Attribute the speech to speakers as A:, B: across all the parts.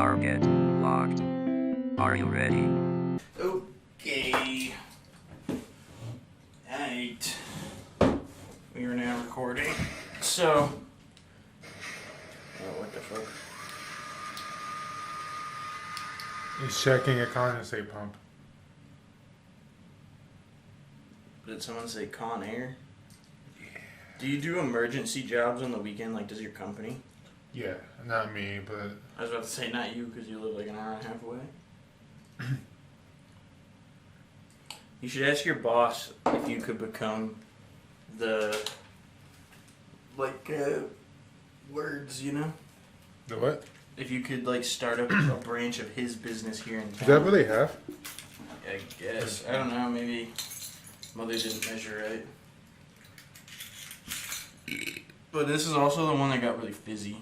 A: Target locked. Are you ready?
B: Okay. Alright. We are now recording. So. Oh, what the fuck?
C: He's checking a condensate pump.
B: Did someone say Con Air? Yeah. Do you do emergency jobs on the weekend? Like, does your company?
C: Yeah, not me, but...
B: I was about to say not you because you live like an hour and a half away. You should ask your boss if you could become the, words, you know?
C: The what?
B: If you could, start up a branch of his business here in town.
C: Is that what they have?
B: I guess. I don't know, maybe Mother didn't measure right. But this is also the one that got really fizzy.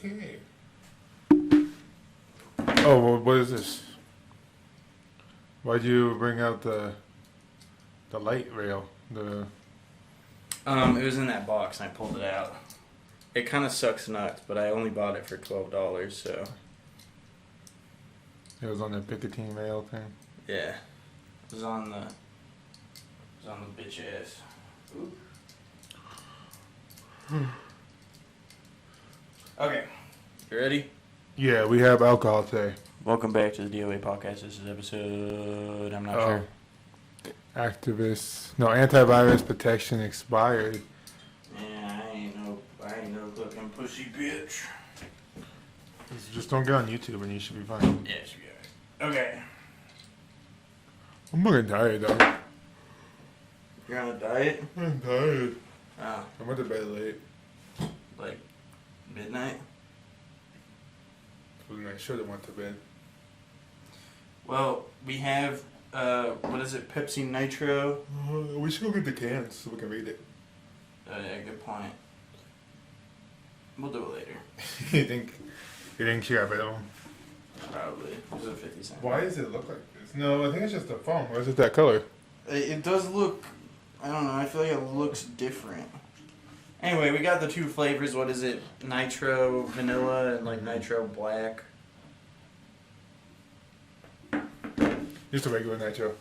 C: Okay. Oh, well, what is this? Why'd you bring out the light rail?
B: It was in that box and I pulled it out. It kind of sucks nuts, but I only bought it for $12, so.
C: It was on the Picatinny rail thing?
B: Yeah. It was on the bitch ass. Ooh. Okay. You ready?
C: Yeah, we have alcohol today.
B: Welcome back to the DOA podcast. This is episode, I'm not sure.
C: Activists. No, antivirus protection expired.
B: Yeah, I ain't no fucking pussy bitch.
C: Just don't get on YouTube and you should be fine.
B: Yeah, should be alright. Okay.
C: I'm fucking tired though.
B: You're on a diet?
C: I'm tired.
B: Oh.
C: I went to bed late.
B: Like midnight?
C: When I should have went to bed.
B: Well, we have, what is it, Pepsi Nitro?
C: We should go get the cans so we can read it.
B: Yeah, good point. We'll do it later.
C: You think she got rid of them?
B: Probably. It was a 50 cent.
C: Why does it look like this? No, I think it's just the foam. Why is it that color?
B: It does look, I don't know, I feel like it looks different. Anyway, we got the two flavors. What is it? Nitro vanilla and nitro black.
C: Just a regular nitro.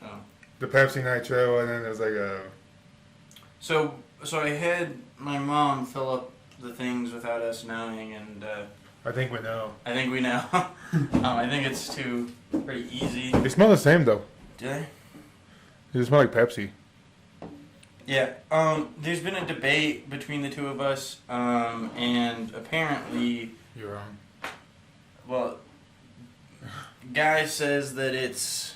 B: Oh.
C: The Pepsi Nitro, and then there's like a...
B: So I had my mom fill up the things without us knowing, and
C: I think we know.
B: I think we know. I think it's pretty easy.
C: They smell the same though.
B: Do they?
C: They smell like Pepsi.
B: Yeah. There's been a debate between the two of us, and apparently,
C: You're wrong.
B: well, guy says that it's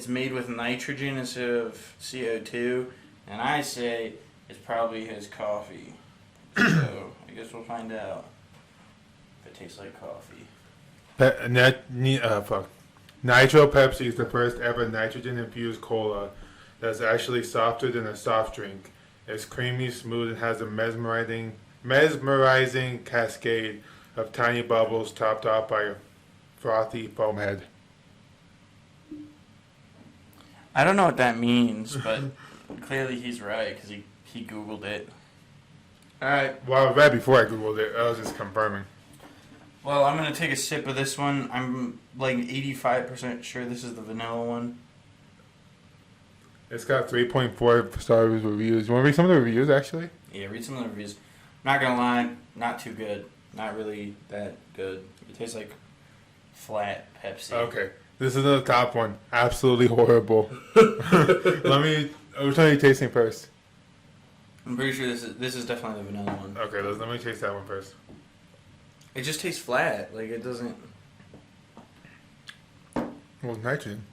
B: made with nitrogen instead of CO2, and I say it's probably his coffee. So I guess we'll find out if it tastes like coffee.
C: Nitro Pepsi is the first ever nitrogen-infused cola that's actually softer than a soft drink. It's creamy, smooth, and has a mesmerizing cascade of tiny bubbles topped off by a frothy foam head.
B: I don't know what that means, but clearly he's right because he Googled it. All right.
C: Well, I read before I Googled it. I was just confirming.
B: Well, I'm going to take a sip of this one. I'm 85% sure this is the vanilla one.
C: It's got 3.4 star reviews. You want to read some of the reviews, actually?
B: Yeah, read some of the reviews. Not going to lie, not too good. Not really that good. It tastes like flat Pepsi.
C: Okay. This is the top one. Absolutely horrible. Which one are you tasting first?
B: I'm pretty sure this is definitely the vanilla one.
C: Okay, let me taste that one first.
B: It just tastes flat. It doesn't...
C: Well, nitrogen.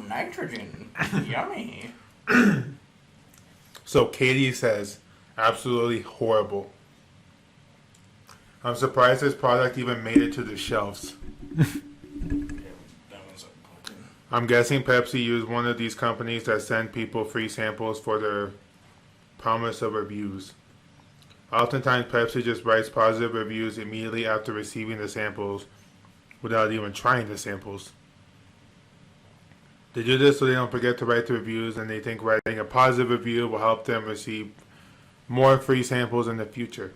B: Nitrogen. Yummy.
C: So Katie says, absolutely horrible. I'm surprised this product even made it to the shelves. I'm guessing Pepsi used one of these companies that send people free samples for their promise of reviews. Oftentimes, Pepsi just writes positive reviews immediately after receiving the samples without even trying the samples. They do this so they don't forget to write the reviews, and they think writing a positive review will help them receive more free samples in the future.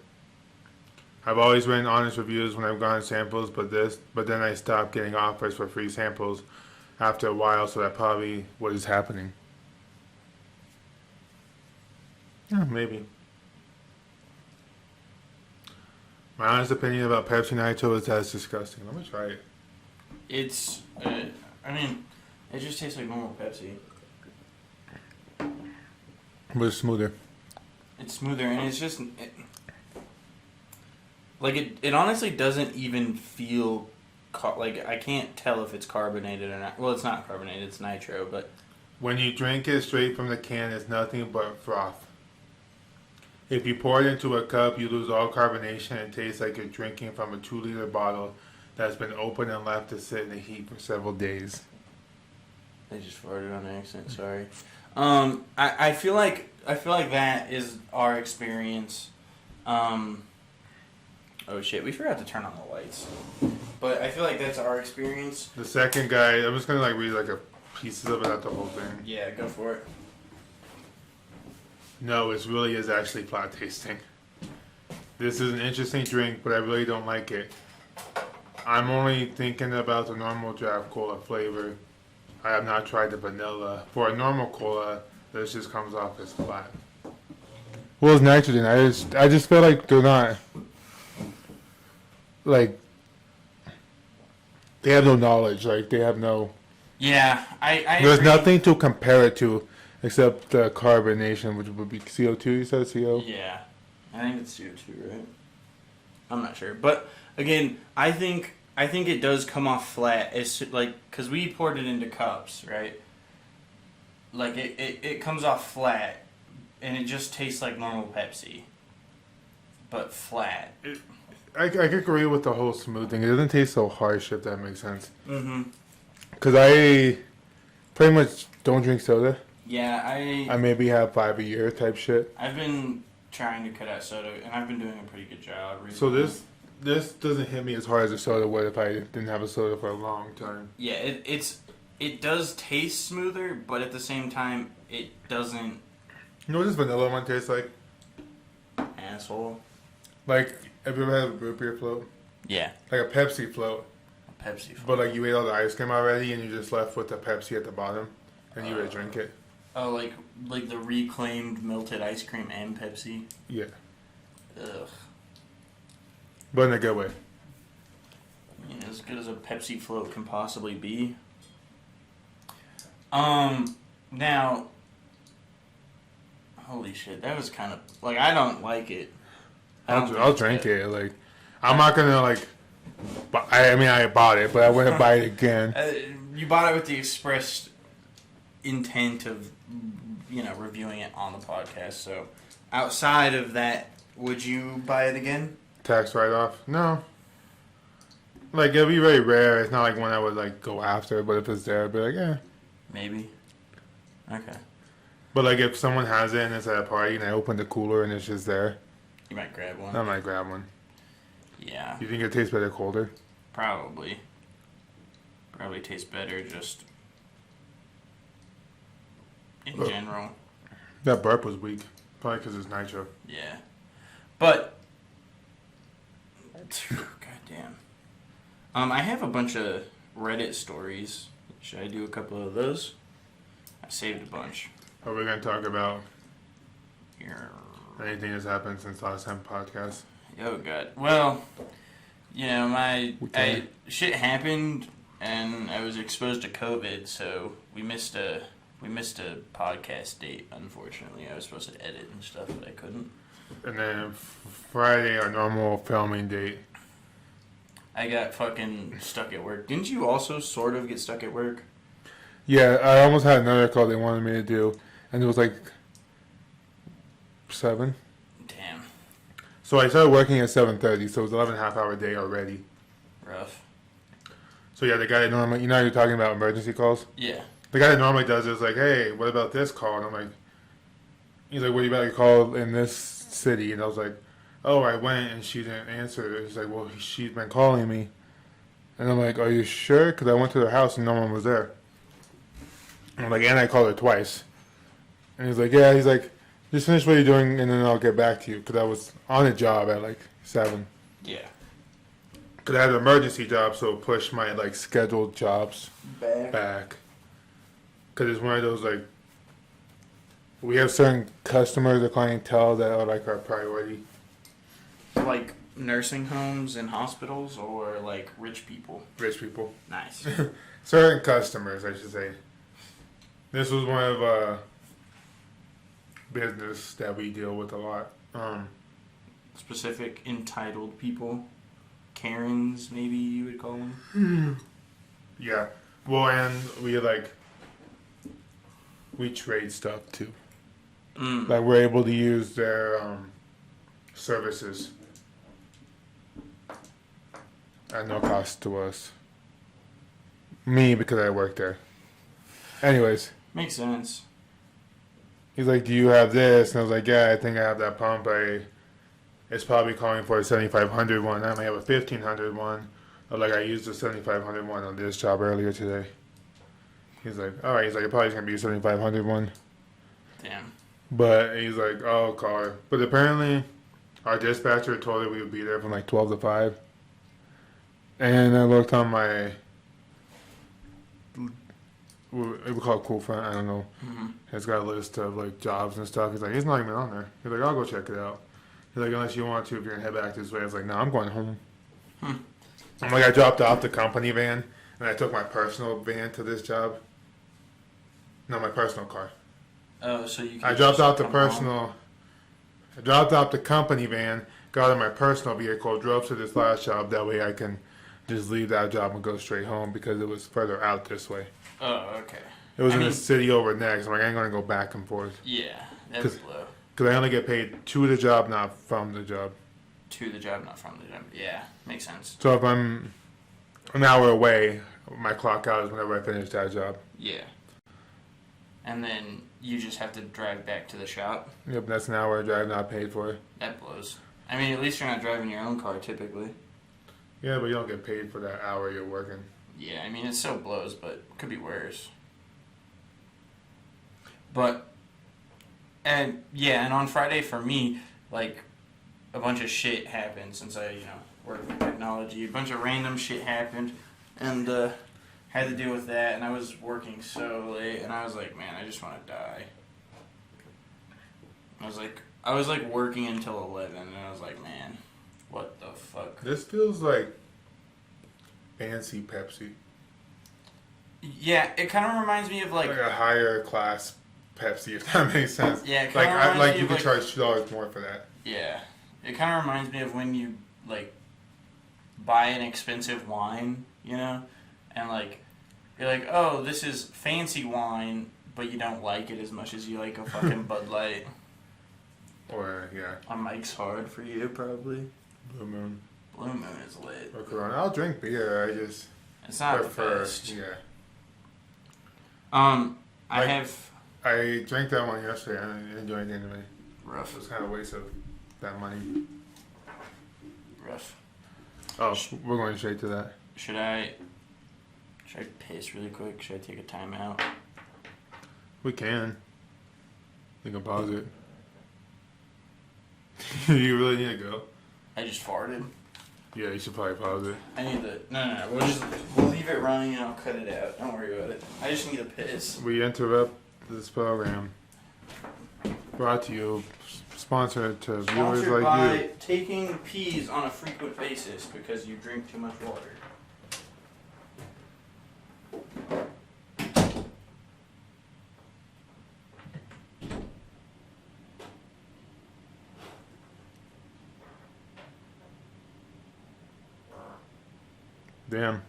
C: I've always written honest reviews when I've gotten samples, but then I stopped getting offers for free samples after a while, so that's probably what is happening. Yeah, maybe. My honest opinion about Pepsi Nitro is that it's disgusting. Let me try it.
B: It's, it just tastes like normal Pepsi.
C: But it's smoother.
B: It's smoother, and it's just... It honestly doesn't even feel... I can't tell if it's carbonated or not. Well, it's not carbonated, it's nitro, but...
C: When you drink it straight from the can, it's nothing but froth. If you pour it into a cup, you lose all carbonation and it tastes like you're drinking from a 2-liter bottle that's been opened and left to sit in the heat for several days.
B: I just farted on accident, sorry. I feel like that is our experience. Oh shit, we forgot to turn on the lights. But I feel like that's our experience.
C: The second guy, I'm just gonna read a pieces of it, not the whole thing.
B: Yeah, go for it.
C: No, it really is actually flat tasting. This is an interesting drink, but I really don't like it. I'm only thinking about the normal draft cola flavor. I have not tried the vanilla. For a normal cola, this just comes off as flat. Well, it's nitrogen. I just feel like they're not they have no knowledge. They have no.
B: Yeah, I
C: There's
B: agree.
C: nothing to compare it to except the carbonation, which would be CO2. You said CO.
B: Yeah, I think it's CO2, right? I'm not sure, but again, I think it does come off flat. It's because we poured it into cups, right? It comes off flat, and it just tastes like normal Pepsi, but flat.
C: I agree with the whole smoothing. It doesn't taste so harsh, if that makes sense.
B: Mm-hmm.
C: Because I pretty much don't drink soda.
B: Yeah,
C: I maybe have 5 a year type shit.
B: I've been trying to cut out soda, and I've been doing a pretty good job recently.
C: So this doesn't hit me as hard as a soda would if I didn't have a soda for a long time.
B: Yeah, it does taste smoother, but at the same time, it doesn't.
C: You know what this vanilla one tastes like?
B: Asshole.
C: Have you ever had a root beer float?
B: Yeah.
C: Like a Pepsi float.
B: A Pepsi.
C: But you ate all the ice cream already and you're just left with the Pepsi at the bottom and you would drink it.
B: Oh, like the reclaimed melted ice cream and Pepsi?
C: Yeah.
B: Ugh.
C: But in a good way.
B: As good as a Pepsi float can possibly be. Now, holy shit, that was kind of, I don't like it.
C: I'll drink it. I'm not gonna I bought it, but I wouldn't buy it again.
B: You bought it with the express intent of, reviewing it on the podcast. So, outside of that, would you buy it again?
C: Tax write-off? No. It'll be very rare. It's not like one I would go after, but if it's there, I'd be like, yeah.
B: Maybe. Okay.
C: But if someone has it and it's at a party and I open the cooler and it's just there,
B: you might grab one.
C: I might grab one.
B: Yeah.
C: You think it tastes better colder?
B: Probably. Probably tastes better just in general.
C: That burp was weak. Probably because it's nitro.
B: Yeah. But, goddamn. I have a bunch of Reddit stories. Should I do a couple of those? I saved a bunch.
C: Are we going to talk about
B: Here.
C: anything that's happened since last time podcast?
B: Oh, God. Well, shit happened, and I was exposed to COVID, so we missed a podcast date, unfortunately. I was supposed to edit and stuff, but I couldn't.
C: And then Friday, our normal filming date.
B: I got fucking stuck at work. Didn't you also sort of get stuck at work?
C: Yeah, I almost had another call they wanted me to do, and it was 7.
B: Damn.
C: So I started working at 7:30, so it was 11.5-hour day already.
B: Rough.
C: So yeah, the guy that normally, you're talking about emergency calls?
B: Yeah.
C: The guy that normally does it is hey, what about this call? And I'm like, he's like, what do you about to call in this city? And I was like, oh, I went and she didn't answer. He's like, well, she's been calling me. And I'm like, are you sure? Because I went to the house and no one was there. And I'm like, and I called her twice. And he's like, yeah. He's like, just finish what you're doing and then I'll get back to you. Because I was on a job at like 7.
B: Yeah.
C: Because I had an emergency job, so it pushed my like scheduled jobs back. Because it's one of those like, we have certain customers or clientele that are like our priority.
B: Like nursing homes and hospitals, or like rich people?
C: Rich people.
B: Nice.
C: Certain customers, I should say. This was one of business that we deal with a lot.
B: Specific entitled people. Karens, maybe you would call them.
C: Yeah. Well, and we trade stuff too. Like we're able to use their services at no cost to us. Me, because I work there. Anyways,
B: Makes sense.
C: he's like, do you have this? And I was like, yeah, I think I have that pump. It's probably calling for a 7500 one. I might have a 1500 one. But like I used the 7500 one on this job earlier today. He's like, all right. He's like, it probably gonna be a 7500 one.
B: Damn.
C: But he's like, oh, I'll call her. But apparently, our dispatcher told her we would be there from like 12 to 5. And I looked on my, it was called Cool Front, I don't know. It's got a list of like jobs and stuff. He's like, it's not even on there. He's like, I'll go check it out. He's like, unless you want to, if you're gonna head back this way. I was like, no, I'm going home. I'm like, I dropped off the company van and I took my personal van to this job. No, my personal car.
B: Oh, so you.
C: I dropped off the personal. I dropped off the company van, got in my personal vehicle, drove to this last job. That way I can just leave that job and go straight home because it was further out this way.
B: Oh, okay.
C: It was in the city over next. I'm like, I ain't gonna go back and forth.
B: Yeah, that's low.
C: Because I only get paid to the job, not from the job.
B: To the job, not from the job. Yeah, makes sense.
C: So if I'm an hour away, my clock out is whenever I finish that job.
B: Yeah. And then you just have to drive back to the shop.
C: Yep, that's an hour drive not paid for.
B: That blows. I mean, at least you're not driving your own car typically.
C: Yeah, but you don't get paid for that hour you're working.
B: Yeah, I mean, it still blows, but it could be worse. But, and on Friday for me, like, a bunch of shit happened since I, work with technology. A bunch of random shit happened, and had to deal with that, and I was working so late, and I was like, man, I just want to die. I was like working until 11, and I was like, man, what the fuck?
C: This feels like fancy Pepsi.
B: Yeah, it kind of reminds me of like
C: a higher class Pepsi, if that makes sense.
B: Yeah, it kinda reminds me
C: you
B: of
C: could charge $2 more for that.
B: Yeah, it kind of reminds me of when you like buy an expensive wine, and like you're like, oh, this is fancy wine, but you don't like it as much as you like a fucking Bud Light.
C: Or yeah,
B: A Mike's Hard for you probably.
C: Blue Moon.
B: Blue Moon is lit.
C: Or Corona. I'll drink beer. I just
B: It's not
C: prefer.
B: the best.
C: Yeah.
B: I
C: drank that one yesterday. I didn't enjoy anything to me.
B: rough.
C: It was kind of a waste of that money.
B: Rough.
C: Oh, we're going straight to that.
B: Should I piss really quick? Should I take a time out?
C: We can. You can pause it. You really need to go?
B: I just farted.
C: Yeah, you should probably pause it.
B: I need to. No. We'll leave it running and I'll cut it out. Don't worry about it. I just need a piss.
C: We interrupt this program. Brought to you, sponsored to viewers
B: Sponsored
C: like
B: by
C: you.
B: taking peas on a frequent basis because you drink too much water.
C: Damn.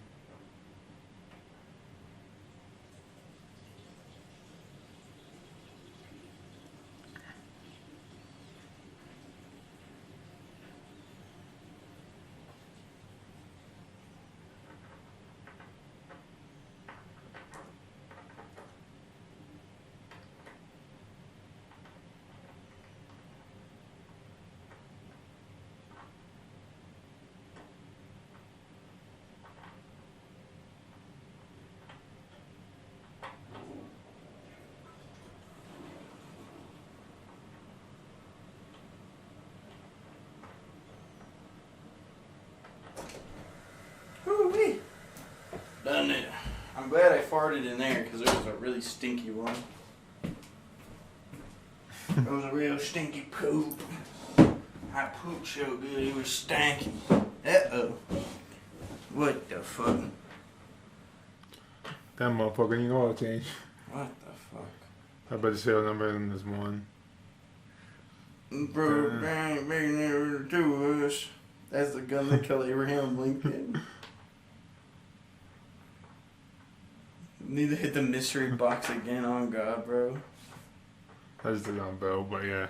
B: I'm glad I farted in there because it was a really stinky one. It was a real stinky poop. I pooped so good it was stanky. Uh-oh. What the fuck?
C: That motherfucker, you know I'll change.
B: What the fuck?
C: I better serial number than this one.
B: Bro, bang, bang, never to us. That's the gun that killed Abraham Lincoln. Need to hit the mystery box again on God, bro.
C: I just did it on Bill, but yeah.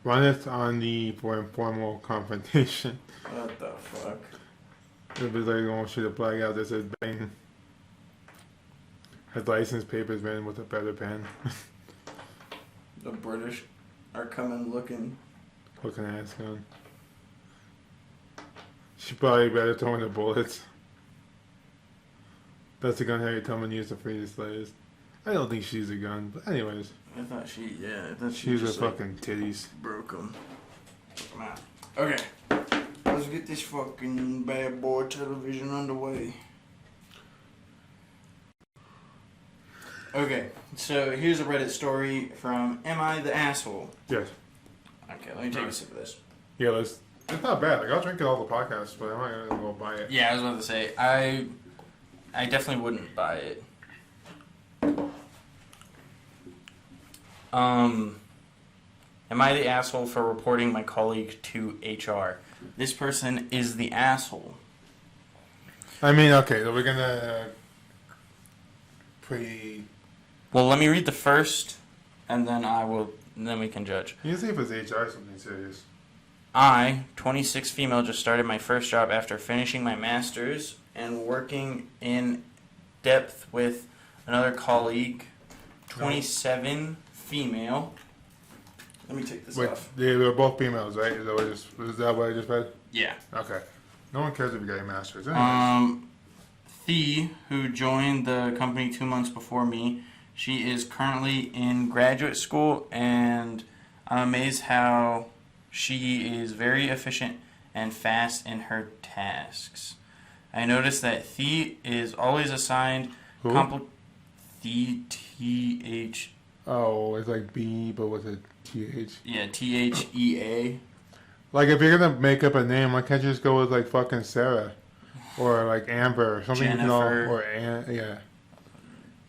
C: Run it on the for informal confrontation.
B: What the fuck?
C: If it's like going to shoot a flag out that says bang. His license papers written with a feather pen.
B: The British are coming looking.
C: Looking ass gun. She probably better throw in the bullets. That's the gun Harry Tubman used to free the slaves. I don't think she's a gun, but anyways.
B: I thought she
C: She's
B: just
C: a fucking titties.
B: broke them. Okay, let's get this fucking bad boy television underway. Okay, so here's a Reddit story from Am I the Asshole?
C: Yes.
B: Okay, let me take a sip of this.
C: Yeah, it's not bad. Like, I'll drink it all the podcasts, but I'm not gonna go buy it.
B: Yeah, I was about to say, I definitely wouldn't buy it. Am I the asshole for reporting my colleague to HR? This person is the asshole.
C: I mean, okay, so we're gonna
B: Well, let me read the first, and then then we can judge.
C: You see if it's HR something serious.
B: I, 26 female, just started my first job after finishing my master's and working in depth with another colleague, 27 female. Let me take this off.
C: They were both females, right? Is that what I just read?
B: Yeah.
C: Okay. No one cares if you got your master's.
B: Thea, who joined the company 2 months before me, she is currently in graduate school, and I'm amazed how she is very efficient and fast in her tasks. I noticed that Thea is always assigned T-H.
C: Oh, it's like B, but with a T-H.
B: Yeah, T-H-E-A.
C: Like, if you're gonna make up a name, why can't you just go with, like, fucking Sarah? Or, like, Amber, or something.
B: Jennifer.
C: Or yeah.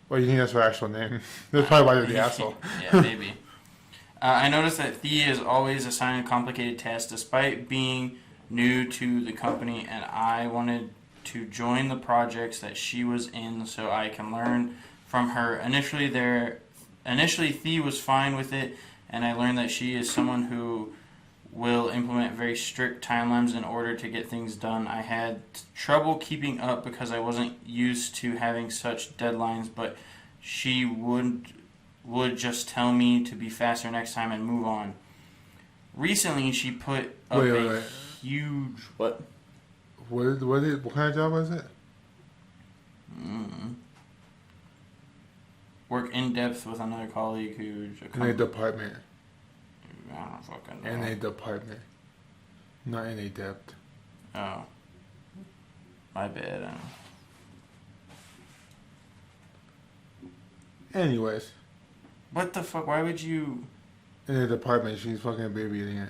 C: Well, you think that's her actual name. That's probably why you're the asshole.
B: Yeah, maybe. I noticed that Thea is always assigned complicated tasks despite being new to the company, and I wanted to join the projects that she was in so I can learn from her. Initially, Thea was fine with it, and I learned that she is someone who will implement very strict timelines in order to get things done. I had trouble keeping up because I wasn't used to having such deadlines, but she would just tell me to be faster next time and move on. Recently, she put up a huge... What?
C: What kind of job was it?
B: Work in depth with another colleague who's
C: in a department.
B: I don't fucking know.
C: In a department. Not in a depth.
B: Oh. My bad.
C: Anyways.
B: What the fuck? Why would you...
C: In a department, she's fucking abbreviating it.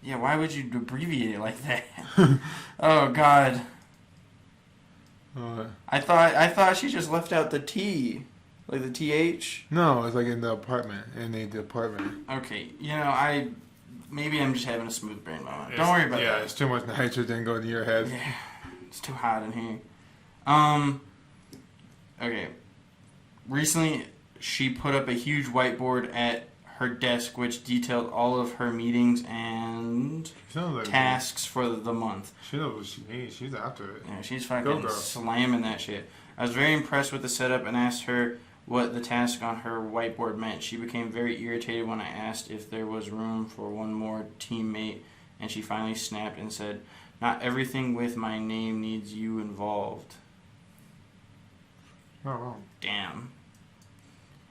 B: Yeah, why would you abbreviate it like that? Oh, God. I thought she just left out the T. Like the TH?
C: No, it's like in the apartment. In a department.
B: Okay, maybe I'm just having a smooth brain moment. Don't worry about that.
C: Yeah, it's too much nitrogen going to your head.
B: Yeah, it's too hot in here. Okay. Recently, she put up a huge whiteboard at her desk which detailed all of her meetings and tasks for the month.
C: She knows what she needs. She's after it.
B: Yeah, she's fucking slamming that shit. I was very impressed with the setup and asked her what the task on her whiteboard meant. She became very irritated when I asked if there was room for one more teammate, and she finally snapped and said, "Not everything with my name needs you involved."
C: Oh.
B: Damn.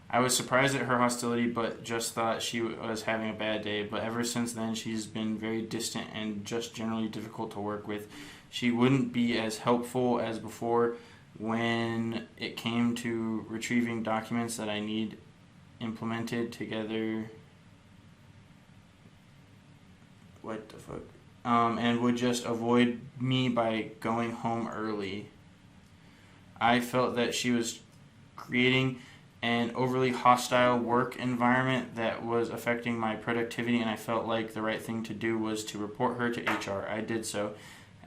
B: I was surprised at her hostility, but just thought she was having a bad day. But ever since then, she's been very distant and just generally difficult to work with. She wouldn't be as helpful as before. when it came to retrieving documents that I need implemented together. What the fuck? And would just avoid me by going home early. I felt that she was creating an overly hostile work environment that was affecting my productivity, and I felt like the right thing to do was to report her to HR. I did so.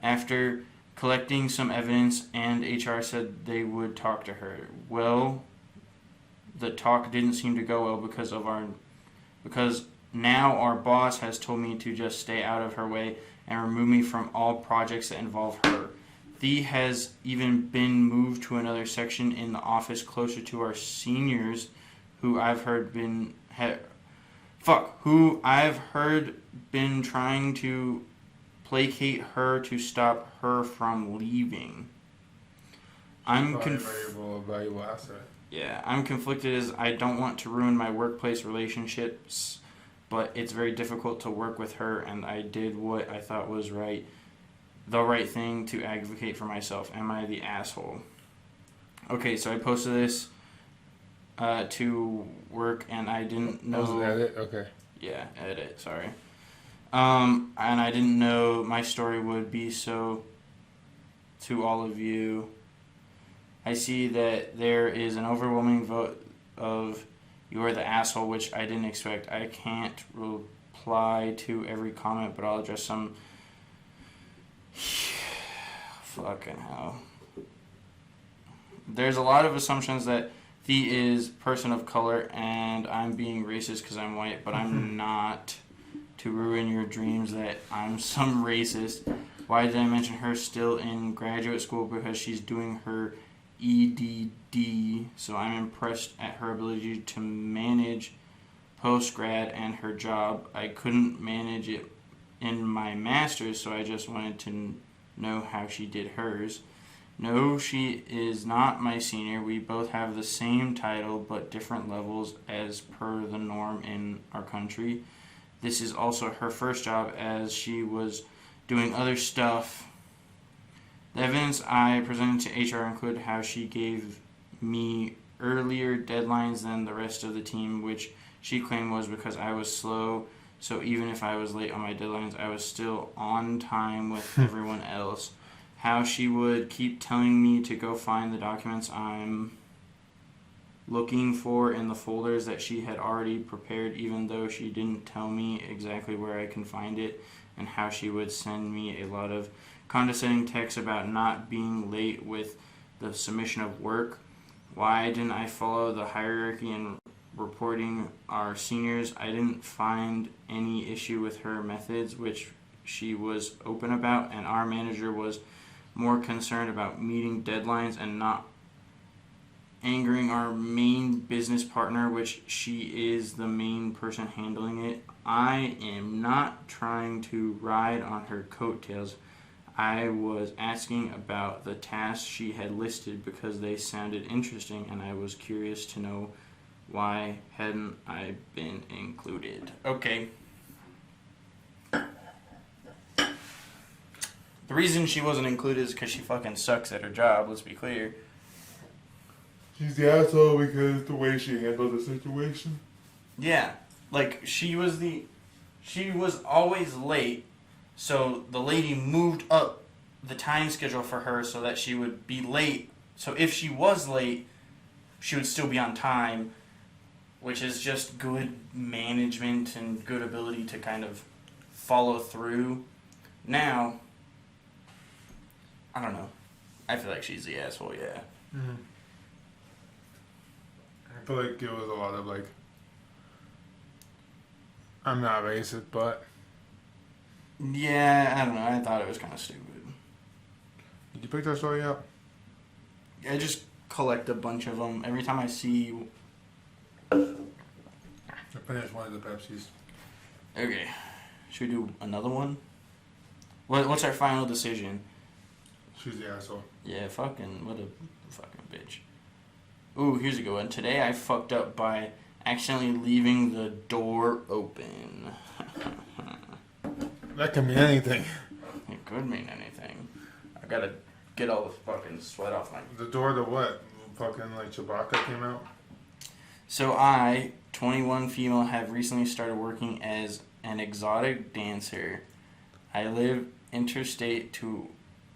B: After collecting some evidence, and HR said they would talk to her. Well, the talk didn't seem to go well because now our boss has told me to just stay out of her way and remove me from all projects that involve her. Thee has even been moved to another section in the office closer to our seniors, who I've heard been trying to placate her to stop her from leaving. I'm
C: valuable asset.
B: Yeah, I'm conflicted as I don't want to ruin my workplace relationships, but it's very difficult to work with her, and I did what I thought was the right thing to advocate for myself. Am I the asshole? Okay, so I posted this to work, and I didn't know.
C: Was it edit? Okay.
B: Yeah, edit. Sorry. And I didn't know my story would be so to all of you. I see that there is an overwhelming vote of you're the asshole, which I didn't expect. I can't reply to every comment, but I'll address some. Fucking hell. There's a lot of assumptions that Thee is person of color and I'm being racist because I'm white, but I'm not. To ruin your dreams that I'm some racist. Why did I mention her still in graduate school? Because she's doing her EDD, so I'm impressed at her ability to manage post-grad and her job. I couldn't manage it in my master's, so I just wanted to know how she did hers. No, she is not my senior. We both have the same title, but different levels as per the norm in our country. This is also her first job as she was doing other stuff. The evidence I presented to HR included how she gave me earlier deadlines than the rest of the team, which she claimed was because I was slow. So even if I was late on my deadlines, I was still on time with everyone else. How she would keep telling me to go find the documents I'm looking for in the folders that she had already prepared, even though she didn't tell me exactly where I can find it, and how she would send me a lot of condescending texts about not being late with the submission of work. Why didn't I follow the hierarchy in reporting our seniors? I didn't find any issue with her methods, which she was open about, and our manager was more concerned about meeting deadlines and not angering our main business partner, which she is the main person handling it. I am not trying to ride on her coattails. I was asking about the tasks she had listed because they sounded interesting, and I was curious to know why hadn't I been included. Okay. The reason she wasn't included is because she fucking sucks at her job, let's be clear.
C: She's the asshole because the way she handled the situation.
B: Yeah, like she was always late, so the lady moved up the time schedule for her so that she would be late. So if she was late, she would still be on time, which is just good management and good ability to kind of follow through. Now, I don't know. I feel like she's the asshole, yeah.
C: Mm-hmm. I feel like it was a lot of like, I'm not racist, but.
B: Yeah, I don't know. I thought it was kind of stupid.
C: Did you pick that story up?
B: I just collect a bunch of them. Every time I see.
C: I finished one of the Pepsis.
B: Okay. Should we do another one? What's our final decision?
C: She's the asshole.
B: Yeah, fucking. What a fucking bitch. Ooh, here's a good one. Today I fucked up by accidentally leaving the door open.
C: That can mean anything.
B: It could mean anything. I gotta get all the fucking sweat off my...
C: The door to what? Fucking like Chewbacca came out?
B: So I, 21 female, have recently started working as an exotic dancer. I live interstate to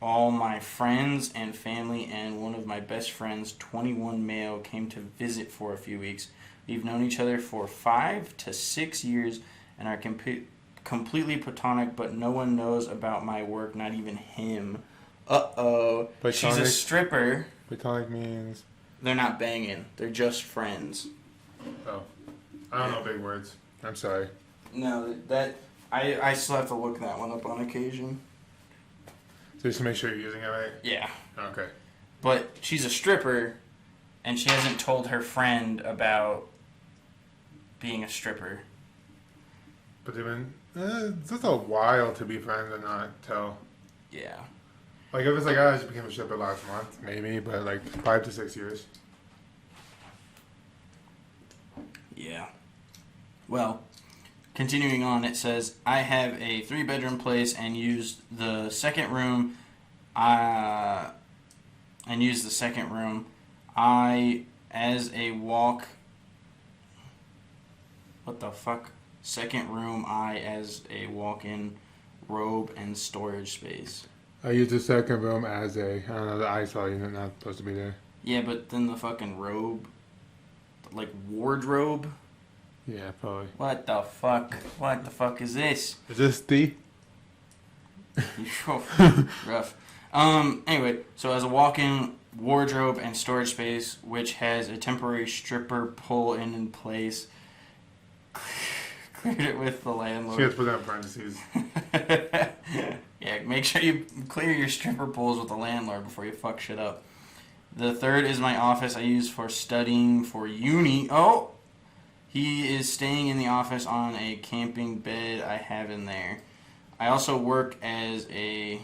B: all my friends and family, and one of my best friends, 21 male, came to visit for a few weeks. We've known each other for 5 to 6 years and are completely platonic, but no one knows about my work, not even him. Uh-oh. She's a stripper.
C: Platonic means...
B: They're not banging. They're just friends.
C: Oh. I don't know big words. I'm sorry.
B: No, that... I still have to look that one up on occasion.
C: Just to make sure you're using it right?
B: Yeah.
C: Okay.
B: But she's a stripper, and she hasn't told her friend about being a stripper.
C: But they've been... it's just a while to be friends and not tell.
B: Yeah.
C: Like, if it's like, I just became a stripper last month, maybe, but like 5 to 6 years.
B: Yeah. Well, continuing on, it says, I have a 3-bedroom place and used the second room. I, as a walk... What the fuck? Second room, I as a walk-in robe and storage space.
C: I use the second room as a... I don't know, the ISO unit not supposed to be there.
B: Yeah, but then the fucking robe... Like, wardrobe?
C: Yeah, probably.
B: What the fuck? What the fuck is this?
C: Is this the...
B: Rough. Anyway, so as a walk-in wardrobe and storage space, which has a temporary stripper pull in place, cleared it with the landlord.
C: She has to put that in parentheses.
B: Yeah, make sure you clear your stripper pulls with the landlord before you fuck shit up. The third is my office I use for studying for uni. Oh! He is staying in the office on a camping bed I have in there. I also work as a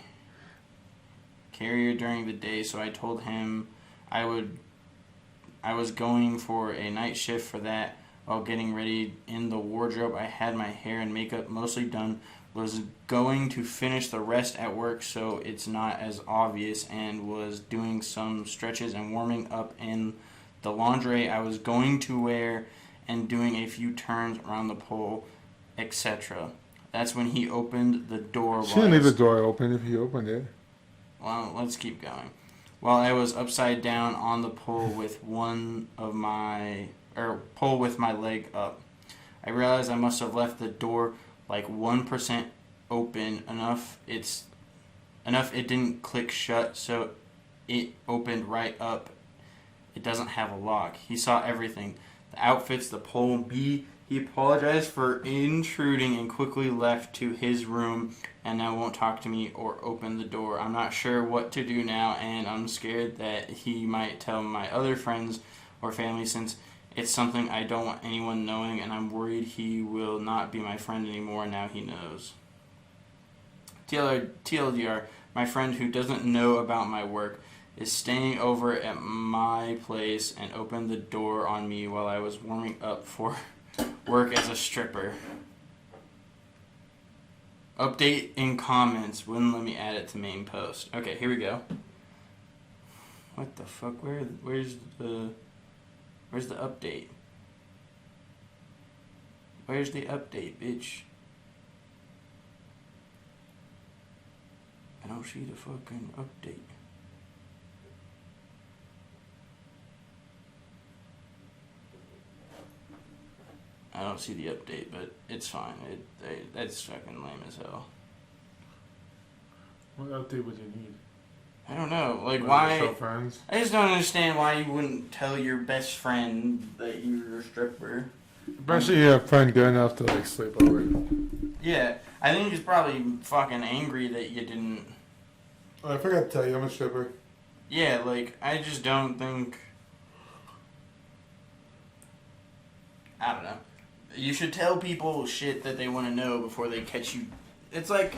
B: carrier during the day, so I told him I was going for a night shift for that. While getting ready in the wardrobe, I had my hair and makeup mostly done. Was going to finish the rest at work so it's not as obvious, and was doing some stretches and warming up in the lingerie I was going to wear and doing a few turns around the pole, etc. That's when he opened the door.
C: She didn't leave the door open if he opened it.
B: Well, let's keep going. While I was upside down on the pole with pole with my leg up, I realized I must have left the door like 1% open enough. It didn't click shut, so it opened right up. It doesn't have a lock. He saw everything. The outfits, the pole, me. He apologized for intruding and quickly left to his room and now won't talk to me or open the door. I'm not sure what to do now, and I'm scared that he might tell my other friends or family, since it's something I don't want anyone knowing, and I'm worried he will not be my friend anymore now he knows. TLDR, my friend who doesn't know about my work is staying over at my place and opened the door on me while I was warming up for work as a stripper. Update in comments. Wouldn't let me add it to main post. Okay, here we go. What the fuck? Where's the update? Where's the update, bitch? I don't see the fucking update. I don't see the update, but it's fine. That's fucking lame as hell.
C: What update would you need?
B: I don't know. Like,
C: Were
B: why?
C: they still friends?
B: I just don't understand why you wouldn't tell your best friend that you're a stripper.
C: Especially a friend good enough to like sleep over.
B: Yeah, I think he's probably fucking angry that you didn't.
C: Oh, I forgot to tell you, I'm a stripper.
B: Yeah, like, I just don't think. I don't know. You should tell people shit that they want to know before they catch you. It's like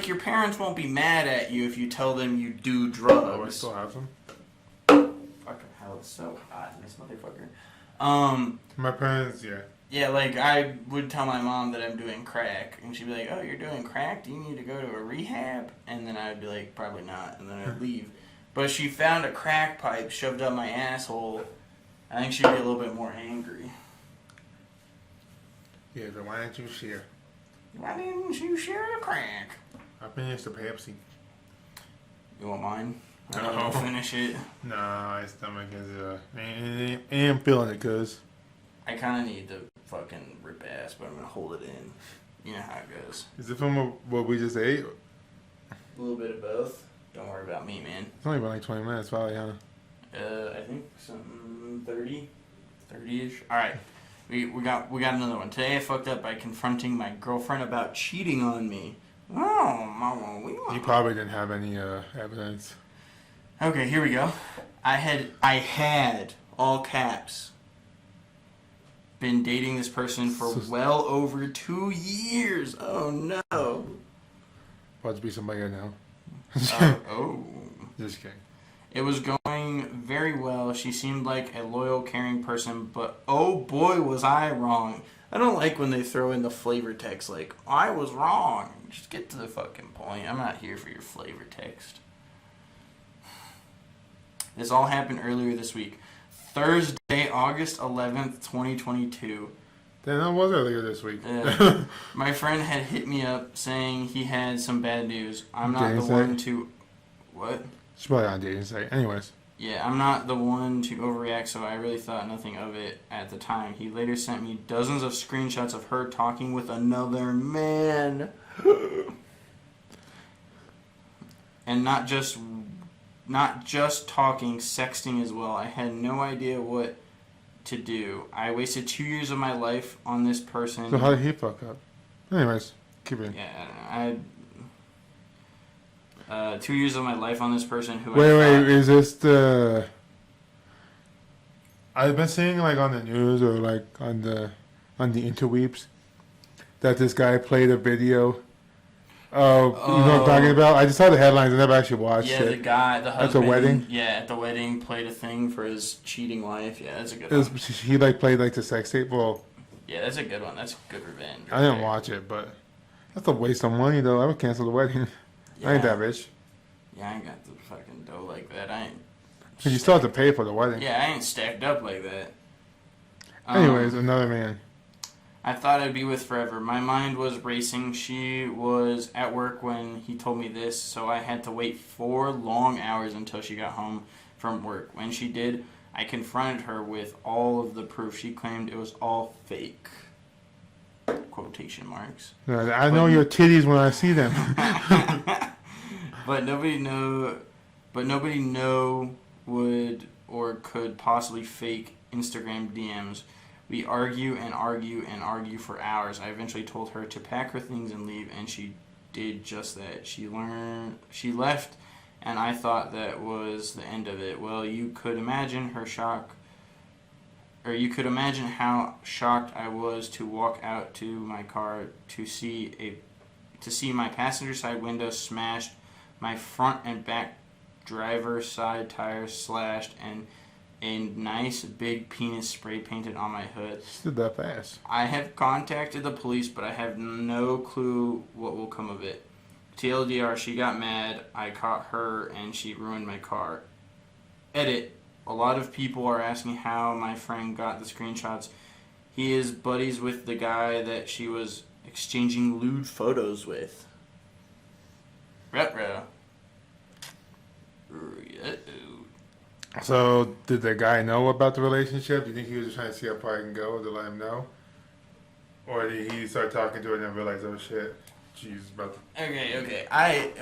B: your parents won't be mad at you if you tell them you do drugs.
C: Oh, I still have some.
B: Fucking hell, it's so hot in this motherfucker.
C: My parents, yeah.
B: Yeah, like I would tell my mom that I'm doing crack, and she'd be like, "Oh, you're doing crack? Do you need to go to a rehab?" And then I'd be like, "Probably not," and then I'd leave. But she found a crack pipe shoved up my asshole. I think she'd be a little bit more angry.
C: Yeah, but why didn't you share?
B: Why didn't you share the crack?
C: I finished the Pepsi.
B: You want mine? I
C: No.
B: don't finish it.
C: Nah, my stomach is ain't feeling it, cuz.
B: I kind of need to fucking rip ass, but I'm gonna hold it in. You know how it goes.
C: Is it from what we just ate?
B: A little bit of both. Don't worry about me, man.
C: It's only been like 20 minutes, probably, huh?
B: I think something 30-ish. All right, we got another one. Today I fucked up by confronting my girlfriend about cheating on me. Oh, mama,
C: You probably didn't have any evidence.
B: Okay, here we go. I had all caps been dating this person for well over 2 years. Oh no.
C: About to be somebody I know.
B: Oh.
C: Just kidding.
B: It was going very well. She seemed like a loyal, caring person, but oh boy was I wrong. I don't like when they throw in the flavor text like, I was wrong. Just get to the fucking point. I'm not here for your flavor text. This all happened earlier this week. Thursday, August 11th, 2022.
C: Then that was earlier this week.
B: My friend had hit me up saying he had some bad news. I'm not
C: Dating
B: the
C: site?
B: one to... What?
C: She's probably on a dating site. Anyways.
B: Yeah, I'm not the one to overreact, so I really thought nothing of it at the time. He later sent me dozens of screenshots of her talking with another man. And not just talking, sexting as well. I had no idea what to do. I wasted 2 years of my life on this person.
C: So how did he fuck up? Anyways, keep it.
B: Yeah, I don't know. 2 years of my life on this person who
C: Wait, is this the... I've been seeing like on the news or like on the interweeps that this guy played a video. Oh, you know what I'm talking about? I just saw the headlines. I never actually watched it.
B: Yeah, the guy, the husband.
C: At the wedding?
B: Yeah, at the wedding, played a thing for his cheating wife. Yeah, that's a good
C: It was,
B: one.
C: he like played like the sex tape. Well,
B: Yeah, that's a good one. That's good revenge.
C: I didn't watch it, but that's a waste of money though. I would cancel the wedding.
B: Yeah.
C: I ain't that rich.
B: Yeah, I ain't got the fucking dough like that. I ain't.
C: Cause you still have to pay for the wedding.
B: Yeah, I ain't stacked up like that.
C: Anyways, another man.
B: I thought I'd be with forever. My mind was racing. She was at work when he told me this, so I had to wait 4 long hours until she got home from work. When she did, I confronted her with all of the proof. She claimed it was all fake. Quotation marks.
C: I know your titties when I see them.
B: But nobody would or could possibly fake Instagram DMs. We argue and argue and argue for hours. I eventually told her to pack her things and leave, and she did just that. She left, and I thought that was the end of it. Well, you could imagine her shock, or you could imagine how shocked I was to walk out to my car to see my passenger side window smashed, my front and back driver's side tires slashed, and a nice big penis spray painted on my hood.
C: She did that fast.
B: I have contacted the police, but I have no clue what will come of it. TLDR, she got mad, I caught her, and she ruined my car. Edit. A lot of people are asking how my friend got the screenshots. He is buddies with the guy that she was exchanging lewd photos with. Retro.
C: So, did the guy know about the relationship? Do you think he was just trying to see how far he can go to let him know? Or did he start talking to her and then realize, oh shit, she's about to...
B: Okay. I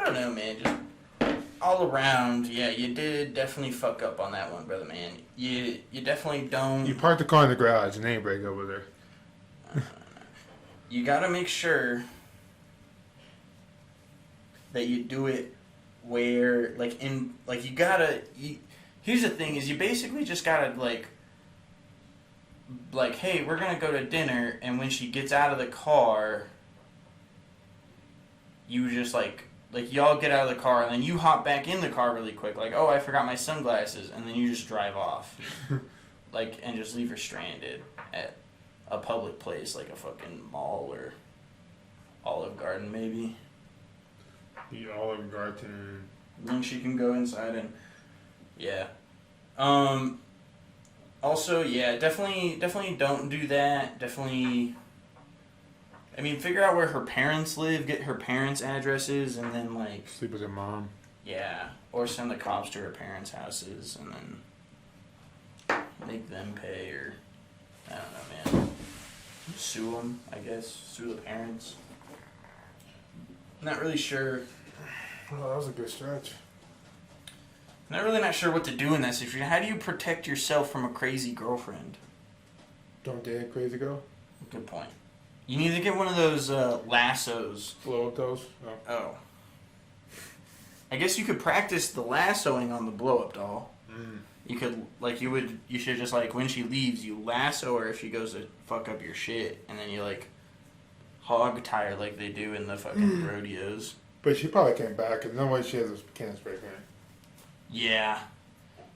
B: don't know, man. Just all around, yeah, you did definitely fuck up on that one, brother, man. You definitely don't...
C: You parked the car in the garage and then break up with her.
B: You gotta make sure that you do it where, here's the thing, is you basically just gotta, hey, we're gonna go to dinner, and when she gets out of the car, you just, y'all get out of the car, and then you hop back in the car really quick, oh, I forgot my sunglasses, and then you just drive off. And just leave her stranded a public place like a fucking mall or Olive Garden maybe.
C: The Olive Garden.
B: Then she can go inside and yeah. Also, yeah, definitely don't do that. Definitely. I mean, figure out where her parents live, get her parents' addresses, and then like
C: Sleep with your mom.
B: yeah, or send the cops to her parents' houses, and then make them pay, or I don't know, man. Sue them, I guess. Sue the parents. Not really sure.
C: Oh, that was a good stretch.
B: Not sure what to do in that situation. How do you protect yourself from a crazy girlfriend?
C: Don't date a crazy girl.
B: Good point. You need to get one of those lassos.
C: Blow up those. Oh.
B: Oh. I guess you could practice the lassoing on the blow-up doll.
C: Mm.
B: You could, like, you should just, like, when she leaves, you lasso her if she goes to fuck up your shit, and then you, like, hog tie her like they do in the fucking rodeos.
C: But she probably came back, and no way she has a can spray can.
B: Yeah.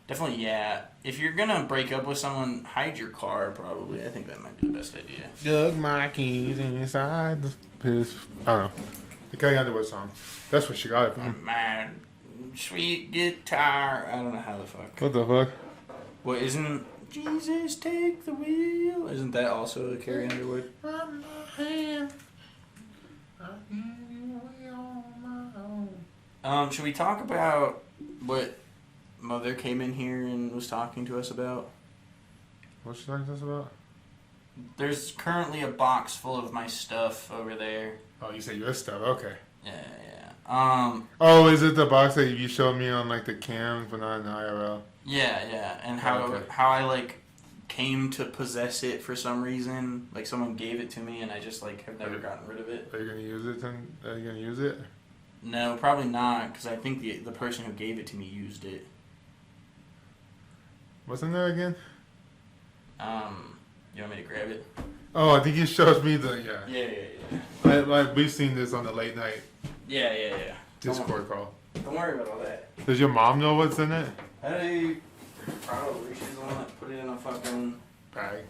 B: Definitely, yeah. If you're gonna break up with someone, hide your car, probably. I think that might be the best idea.
C: Dug my keys inside the piss. I don't know. The Carrie Underwood song. That's what she got it from.
B: My sweet guitar. I don't know how the fuck.
C: What the fuck?
B: Well, isn't Jesus Take the Wheel? Isn't that also a Carrie Underwood? Should we talk about what Mother came in here and was talking to us about?
C: What's she talking to us about?
B: There's currently a box full of my stuff over there.
C: Oh, you said your stuff. Okay.
B: Yeah.
C: Oh, is it the box that you showed me on like the cams but not in IRL?
B: Yeah. And how I like came to possess it for some reason. Like someone gave it to me and I just like have never gotten rid of it.
C: Are you gonna use it? Are you gonna use it?
B: No, probably not, because I think the person who gave it to me used it.
C: What's in there again?
B: You want me to grab it?
C: Oh, I think you showed me the
B: Yeah.
C: We've seen this on the late night
B: Yeah.
C: Discord call.
B: Don't worry about all that.
C: Does your mom know what's in it?
B: Hey, probably. She's the one that put it in a fucking...
C: Bag.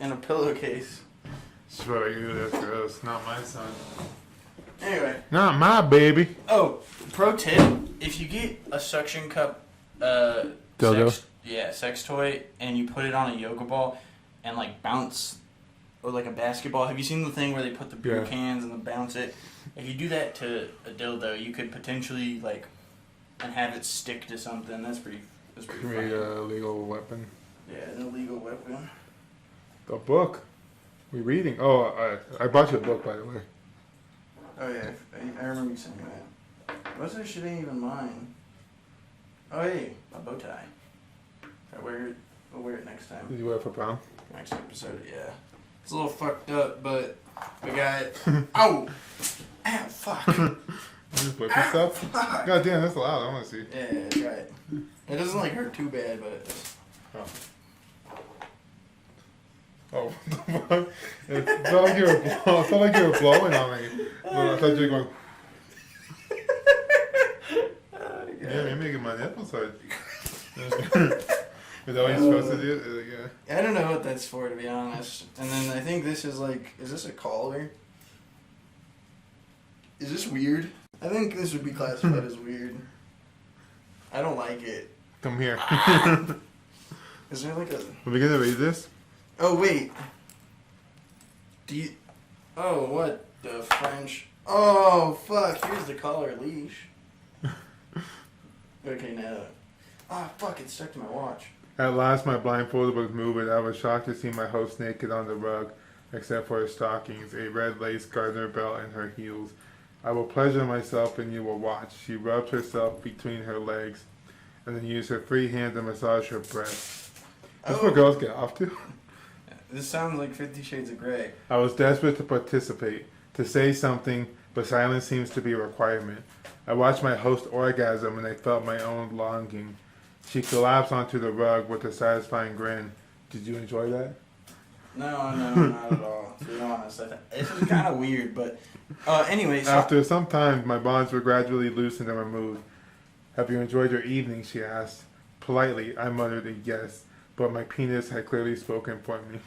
B: in a pillowcase.
C: Swear to you, that's gross. Not my son.
B: Anyway.
C: Not my baby.
B: Oh, pro tip. If you get a suction cup...
C: dildo?
B: Sex toy, and you put it on a yoga ball and, like, bounce... or like a basketball. Have you seen the thing where they put the beer cans and then bounce it? If you do that to a dildo, you could potentially like and have it stick to something. That's pretty funny.
C: Illegal weapon.
B: Yeah, an illegal weapon.
C: The book. We reading. Oh, I bought you a book, by the way.
B: Oh yeah, I remember you saying that. Most of this shit ain't even mine. Oh hey, my bow tie. I'll wear it next time.
C: Did you wear it for prom?
B: Next episode, yeah. It's a little fucked up, but we got... Ow! Ow, fuck!
C: You just whip yourself?
B: Fuck!
C: God damn, that's loud. I want to see.
B: Yeah, try it. It doesn't, like, hurt too bad, but...
C: Oh, what the fuck? It felt like you were blowing on me. I thought you were going... Yeah, you're making my nipples hurt. Is that what you're supposed to do? Yeah.
B: I don't know what that's for, to be honest. And then I think this is like... Is this a collar? Is this weird? I think this would be classified as weird. I don't like it.
C: Come here.
B: Is there like a...
C: Are we gonna read this?
B: Oh, wait. Oh, what the French... Oh, fuck. Here's the collar leash. Okay, now... Oh, fuck. It's stuck to my watch.
C: At last, my blindfold was moving. I was shocked to see my host naked on the rug, except for her stockings, a red lace garter belt, and her heels. I will pleasure myself, and you will watch. She rubbed herself between her legs, and then used her free hand to massage her breasts. That's what girls get off to.
B: This sounds like 50 Shades of Grey.
C: I was desperate to participate, to say something, but silence seems to be a requirement. I watched my host orgasm, and I felt my own longing. She collapsed onto the rug with a satisfying grin. Did you enjoy that?
B: No, not at all. To be honest, this is kind of weird, but anyway. So
C: After some time, my bonds were gradually loosened and removed. Have you enjoyed your evening? She asked. Politely, I muttered a yes, but my penis had clearly spoken for me.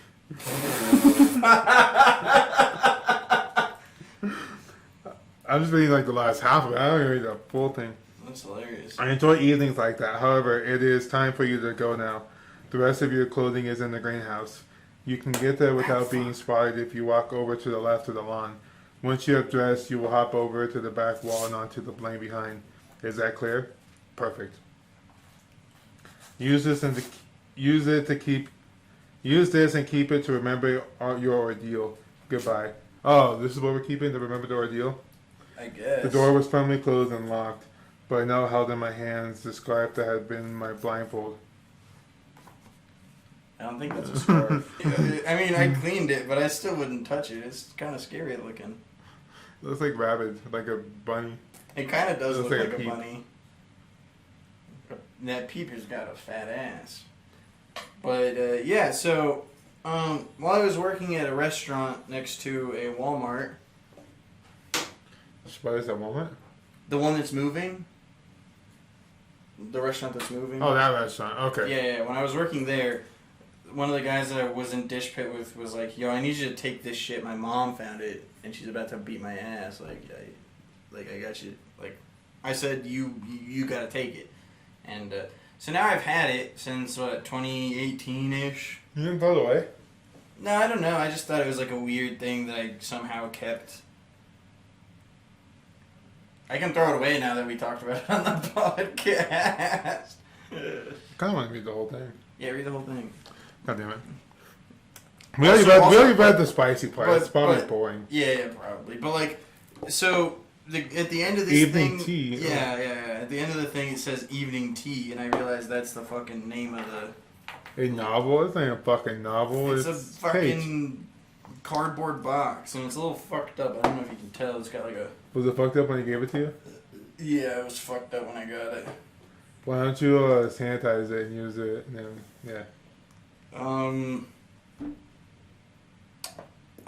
C: I'm just reading like the last half of it. I don't even read the full thing.
B: That's hilarious.
C: I enjoy evenings like that. However, it is time for you to go now. The rest of your clothing is in the greenhouse. You can get there without being spotted if you walk over to the left of the lawn. Once you have dressed, you will hop over to the back wall and onto the lane behind. Is that clear? Perfect. Use this and use this and keep it to remember your ordeal. Goodbye. Oh, this is what we're keeping to remember the ordeal?
B: I guess.
C: The door was firmly closed and locked, but I now held in my hands the scarf that had been my blindfold.
B: I don't think that's a scarf. I mean, I cleaned it, but I still wouldn't touch it. It's kind of scary looking.
C: It looks like rabbit, like a bunny.
B: It kind of does
C: Looks
B: look
C: like a
B: like a
C: peep.
B: bunny. That peeper's got a fat ass. But, yeah, so while I was working at a restaurant next to a Walmart,
C: Spiders at moment?
B: the one that's moving, the restaurant that's moving.
C: Oh, that restaurant. Okay.
B: Yeah, when I was working there, one of the guys that I was in Dish Pit with was like, "Yo, I need you to take this shit. My mom found it, and she's about to beat my ass. I got you. Like, I said, you gotta take it." And so now I've had it since 2018-ish.
C: You didn't throw it away?
B: No, I don't know. I just thought it was like a weird thing that I somehow kept. I can throw it away now that we talked about it on the podcast.
C: I kind of want to read the whole thing.
B: Yeah, read the whole thing.
C: God damn it. We already read the spicy part. It's probably
B: but-
C: boring.
B: Yeah, probably. But like, so at the end of this
C: Evening
B: thing,
C: tea.
B: Yeah. At the end of the thing, it says evening tea, and I realized that's the fucking name of the.
C: A novel? It's not a fucking novel.
B: It's a
C: page.
B: fucking cardboard box, and it's a little fucked up. I don't know if you can tell. It's got like a.
C: Was it fucked up when he gave it to you?
B: Yeah, it was fucked up when I got it.
C: Why don't you sanitize it and use it? And then, yeah.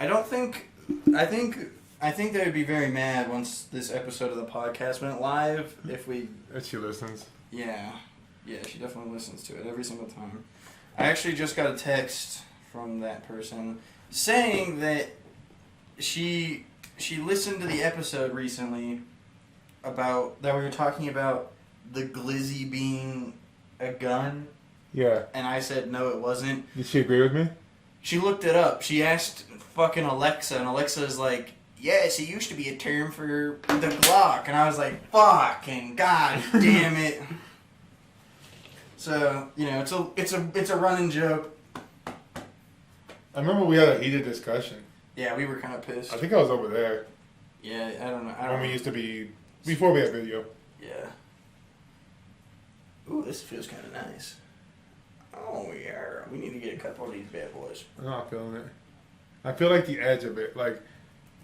B: I don't think. I think they would be very mad once this episode of the podcast went live if we.
C: If she listens.
B: Yeah, she definitely listens to it every single time. I actually just got a text from that person saying that she listened to the episode recently about that we were talking about the glizzy being a gun,
C: Yeah.
B: and I said no, it wasn't.
C: Did she agree with me?
B: She looked it up. She asked fucking Alexa, and Alexa is like, yes, it used to be a term for the Glock. And I was like, fucking god damn it. So, you know, it's a running joke.
C: I remember we had a heated discussion.
B: Yeah, we were kind of pissed.
C: I think I was over there.
B: Yeah, I don't know.
C: When we used to be, before we had video.
B: Yeah. Ooh, this feels kind of nice. Oh, yeah. We need to get a couple of these bad boys.
C: I'm not feeling it. I feel like the edge of it, like,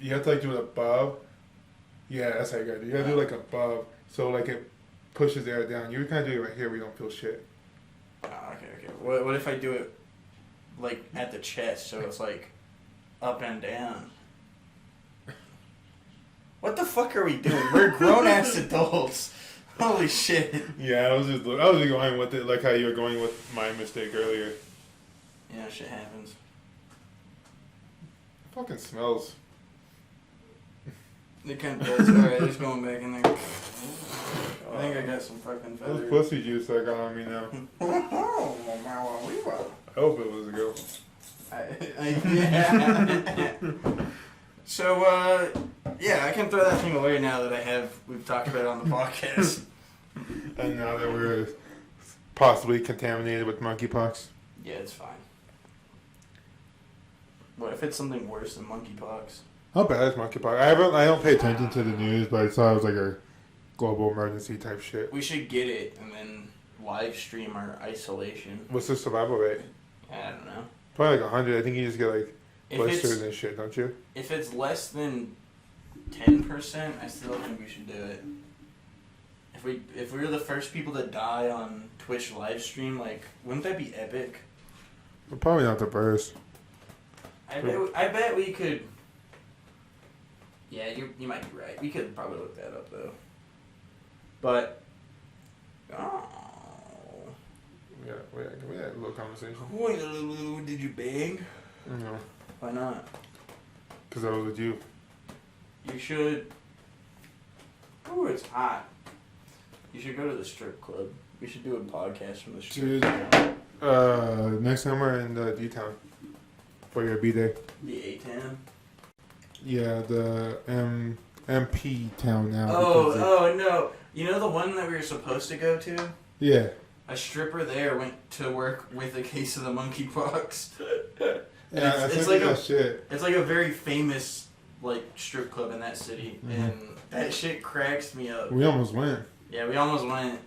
C: you have to like do it above. Yeah, that's how you gotta do it. You gotta do it like above, so like it pushes the air down. You kind of do it right here where you don't feel shit.
B: Oh, okay. What if I do it, like, at the chest, so it's, like, up and down? What the fuck are we doing? We're grown-ass adults. Holy shit.
C: Yeah, I was just going with it like how you were going with my mistake earlier.
B: Yeah, shit happens.
C: It fucking smells.
B: It kind of does. Alright, just going back in there. I think I got some fucking
C: Those
B: feathers.
C: pussy juice I got on me now. I hope it was a girl.
B: Yeah. So, yeah, I can throw that thing away now that we've talked about it on the podcast.
C: And now that we're possibly contaminated with monkeypox.
B: Yeah, it's fine. What if it's something worse than monkeypox?
C: How bad is monkeypox? I don't pay attention to the news, but I saw it was like a global emergency type shit.
B: We should get it and then live stream our isolation.
C: What's the survival rate?
B: I don't know.
C: Probably like 100. I think you just get like
B: If
C: blisters
B: it's,
C: and shit, don't you?
B: if it's less than 10%, I still think we should do it. If we were the first people to die on Twitch live stream, like, wouldn't that be epic?
C: We're probably not the first.
B: I bet we could. Yeah, you might be right. We could probably look that up though. But oh,
C: Yeah, we had a little conversation.
B: did you bang?
C: No,
B: Why not?
C: because I was with you.
B: You should. Ooh, it's hot. You should go to the strip club. We should do a podcast from the strip
C: Dude,
B: club.
C: next summer in D-Town for your B-Day.
B: The A-Town?
C: Yeah, the MP town now.
B: Oh, no. You know the one that we were supposed to go to?
C: Yeah.
B: A stripper there went to work with a case of the monkeypox.
C: Yeah,
B: it's like a
C: shit.
B: It's like a very famous like strip club in that city, and that shit cracks me up.
C: We almost went.
B: Yeah, we almost went.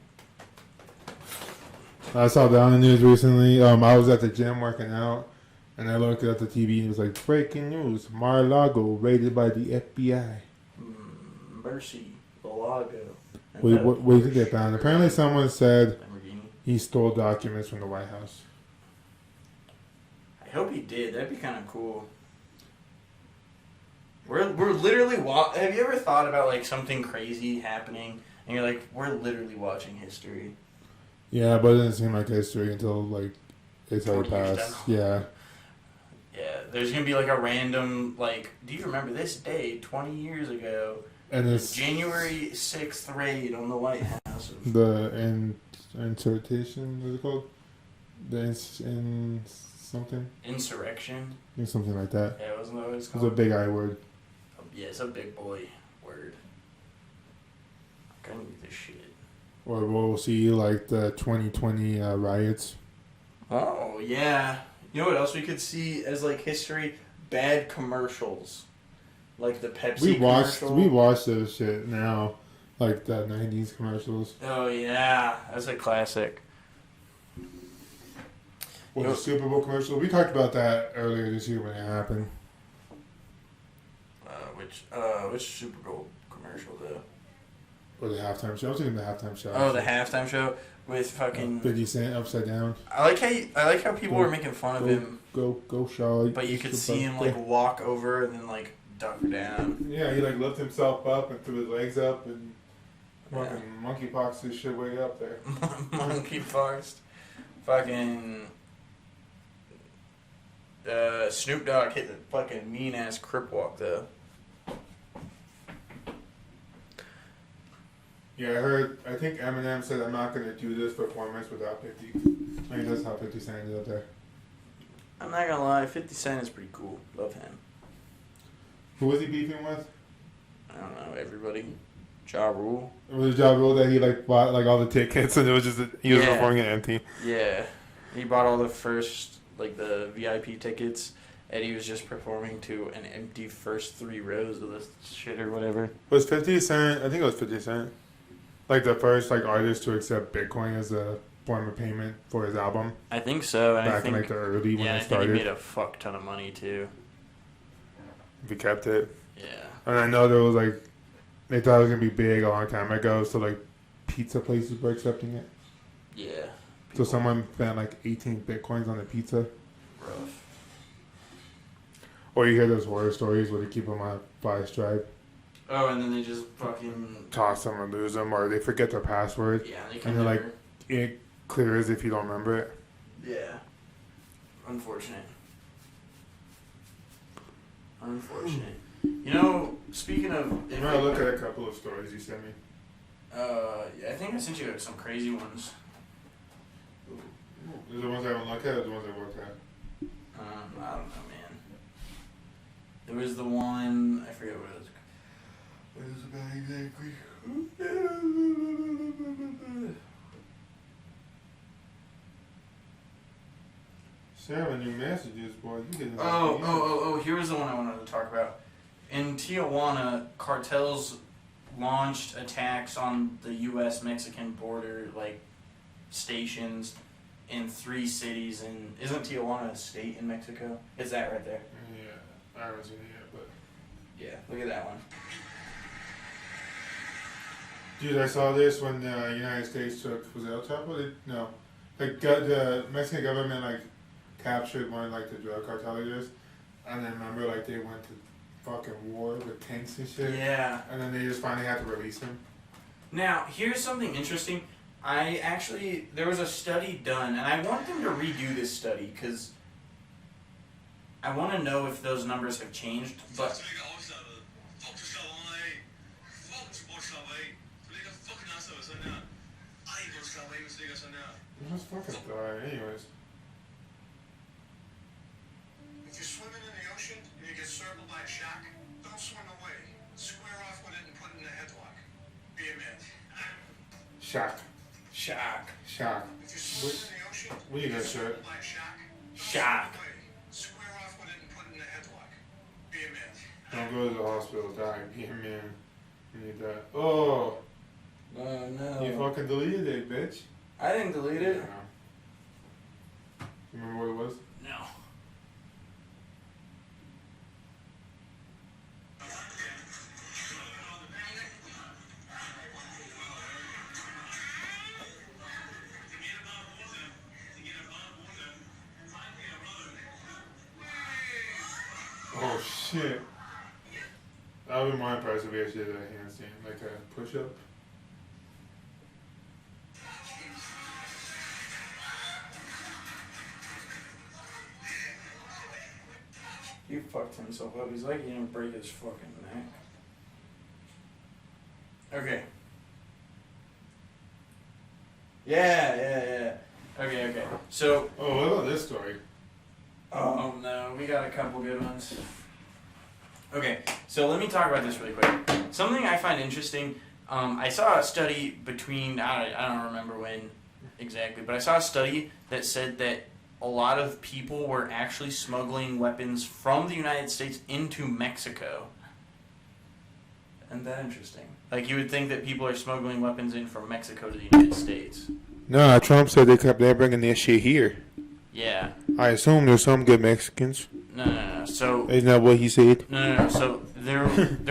C: I saw that on the news recently. I was at the gym working out, and I looked at the TV and it was like, breaking news, Mar-a-Lago raided by the FBI.
B: Mercy, Balago.
C: Wait to get found. Apparently someone said
B: Lamborghini.
C: he stole documents from the White House.
B: I hope he did. That'd be kind of cool. We're literally have you ever thought about like something crazy happening and you're like, we're literally watching history?
C: Yeah, but it didn't seem like history until like it's already
B: 20 years
C: passed.
B: down.
C: Yeah.
B: Yeah, there's gonna be like a random like, do you remember this day 20 years ago?
C: And it's
B: January 6th raid on the White House.
C: the insurrection, what's it called? The something?
B: Insurrection?
C: I think something like that.
B: Yeah, wasn't that what it's
C: It's
B: called?
C: a big I word.
B: Yeah, it's a big boy word. I need this shit.
C: Or we'll see like the 2020 riots.
B: Oh, yeah. You know what else we could see as like history? Bad commercials. Like the Pepsi commercial.
C: We watched those shit now. Like the 90s commercials.
B: Oh, yeah. That's a classic.
C: Or the Super Bowl commercial. We talked about that earlier this year when it happened.
B: Which Super Bowl commercial though?
C: Or the halftime show. I was thinking the halftime show.
B: Oh, the halftime show with fucking
C: 50 Cent upside down.
B: I like how people were making fun of him,
C: Go, Shaw.
B: but you could see him like walk over and then like duck down.
C: Yeah, he like lifted himself up and threw his legs up and
B: Yeah.
C: fucking monkeypox his shit way up there.
B: Monkey farce. Fucking Snoop Dogg hit the fucking mean ass crip walk though.
C: Yeah, I think Eminem said, I'm not going to do this performance without 50. I mean, that's how 50 Cent ended up there.
B: I'm not gonna lie, 50 Cent is pretty cool. Love him.
C: Who was he beefing with?
B: I don't know, everybody. Ja Rule.
C: It was a job role that he like bought like all the tickets and it was just, he was performing it empty.
B: Yeah. He bought all the first, like the VIP tickets, and he was just performing to an empty first 3 rows of this shit or whatever.
C: Was 50 Cent, I think it was 50 Cent, like the first like artist to accept Bitcoin as a form of payment for his album?
B: I think so. And
C: Back
B: I think,
C: in like the early when
B: yeah,
C: it
B: I think
C: started.
B: he made a fuck ton of money too.
C: If he kept it.
B: Yeah.
C: And I know there was like, they thought it was going to be big a long time ago, so like pizza places were accepting it.
B: Yeah.
C: So someone spent like 18 Bitcoins on a pizza.
B: Rough.
C: Or you hear those horror stories where they keep them on fire stripe,
B: Oh, and then they just fucking
C: toss them or lose them, or they forget their password.
B: yeah, they can
C: And they're
B: never.
C: like, it clears if you don't remember it.
B: Yeah. Unfortunate. Unfortunate. You know, speaking of,
C: I'm gonna look at a couple of stories you sent me.
B: yeah, I think I sent you some crazy ones.
C: Those are the ones I haven't looked at, or the ones I worked at?
B: I don't know, man. There was the one, I forget what it was. What was it about exactly?
C: 7 new messages, boy. You get
B: Here was the one I wanted to talk about. In Tijuana, cartels launched attacks on the U.S.-Mexican border, like, stations in 3 cities. And isn't Tijuana a state in Mexico? It's that right there.
C: Yeah, I haven't seen it yet, but.
B: Yeah, look at that one.
C: Dude, I saw this when the United States took, was it El Chapo? No. The Mexican government, like, captured one of, like, the drug cartel leaders. And then remember, like, they went to fucking war with tanks and shit?
B: Yeah.
C: And then they just finally had to release him.
B: Now, here's something interesting. there was a study done, and I want them to redo this study, because I want to know if those numbers have changed, but
C: Let's fucking die. Anyways.
D: If you're swimming in the ocean and you get circled by a shark, don't swim away. Square off with it and put it in a headlock. Be a man.
C: Shock.
B: shock.
D: If you're swimming in the ocean,
C: What you got, sir?
D: by a shark, don't
B: Shock.
D: swim away. Square off with it and put it in a headlock. Be a man.
C: Don't go to the hospital. Die. Be a man. You need that. Oh,
B: Oh
C: you
B: no.
C: fucking deleted it, bitch.
B: I didn't delete it.
C: You remember what it was?
B: No.
C: Oh shit. That would be my price if we actually did a handstand, like a push up.
B: He fucked himself up. He's like he didn't break his fucking neck. Okay. Yeah. Okay. So,
C: Oh, what about this story?
B: oh no, we got a couple good ones. Okay, so let me talk about this really quick. Something I find interesting, I saw a study between, I don't remember when exactly, but I saw a study that said that a lot of people were actually smuggling weapons from the United States into Mexico. Isn't that interesting? Like, you would think that people are smuggling weapons in from Mexico to the United States.
C: No, Trump said they're bringing their shit here.
B: Yeah.
C: I assume there's some good Mexicans.
B: No. So,
C: Isn't that what he said?
B: no. So, there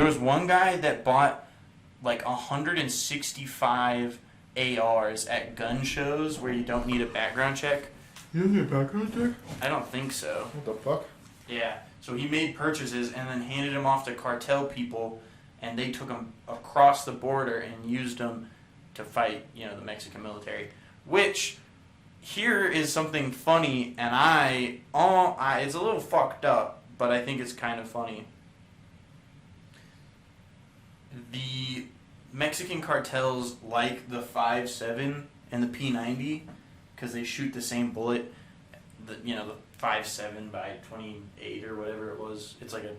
B: was one guy that bought like 165 ARs at gun shows where you don't need a background check.
C: You need a background check?
B: I don't think so.
C: What the fuck?
B: Yeah. So he made purchases and then handed them off to cartel people, and they took them across the border and used them to fight, the Mexican military. Which, here is something funny, and it's a little fucked up, but I think it's kind of funny. The Mexican cartels like the 5.7 and the P90 because they shoot the same bullet. The 5.7 by 28 or whatever it was. It's like a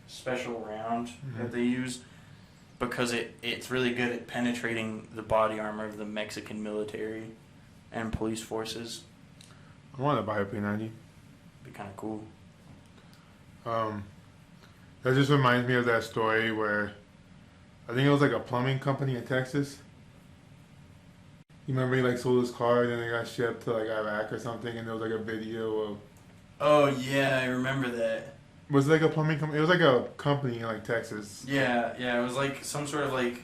B: special round that they use because it's really good at penetrating the body armor of the Mexican military and police forces.
C: I want to buy a P90.
B: Be kind of cool.
C: That just reminds me of that story where I think it was like a plumbing company in Texas. You remember he sold his car and then they got shipped to Iraq or something, and there was a video of.
B: Oh yeah, I remember that.
C: Was it a plumbing company? It was a company in Texas.
B: Yeah, it was some sort of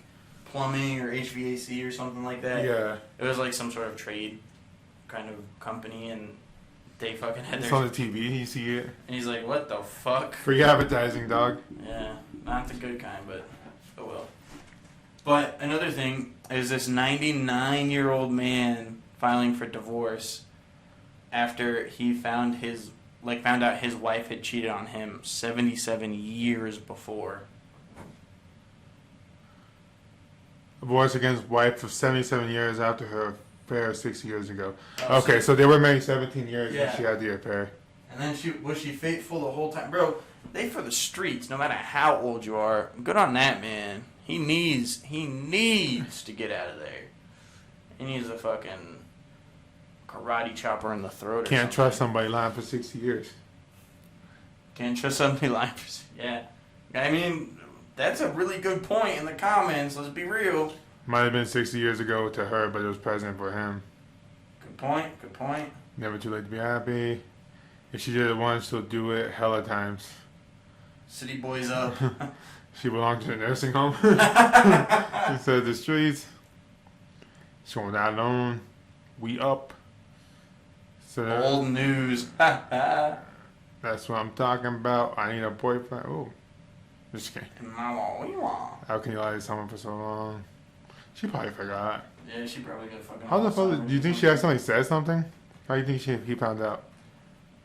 B: plumbing or HVAC or something like that.
C: Yeah.
B: It was some sort of trade kind of company, and they fucking had
C: It's
B: their.
C: on the TV. You see it.
B: And he's like, "What the fuck?"
C: Free advertising, dog.
B: Yeah, not the good kind, but oh well. But another thing is this 99-year-old man filing for divorce after he found out his wife had cheated on him 77 years before.
C: Divorce against wife of 77 years after her affair 6 years ago.
B: Oh,
C: Okay, so they were married 17 years
B: Yeah.
C: when she had the affair.
B: And then was she faithful the whole time? Bro, they for the streets, no matter how old you are. Good on that man. He needs to get out of there. He needs a fucking karate chopper in the throat.
C: Can't trust somebody lying for 60 years.
B: Can't trust somebody lying for. Yeah. I mean, that's a really good point in the comments. Let's be real.
C: Might have been 60 years ago to her, but it was present for him.
B: Good point.
C: Never too late to be happy. If she did it once, she'll do it hella times.
B: City boys up.
C: She belonged to the nursing home instead of the streets. She went out alone. We up. So
B: Old news.
C: that's what I'm talking about. I need a boyfriend. Oh, just kidding. How can you lie to someone for so long? She probably forgot.
B: Yeah, she probably got fucking.
C: How the fuck? Do you think she accidentally said something? How do you think he found out?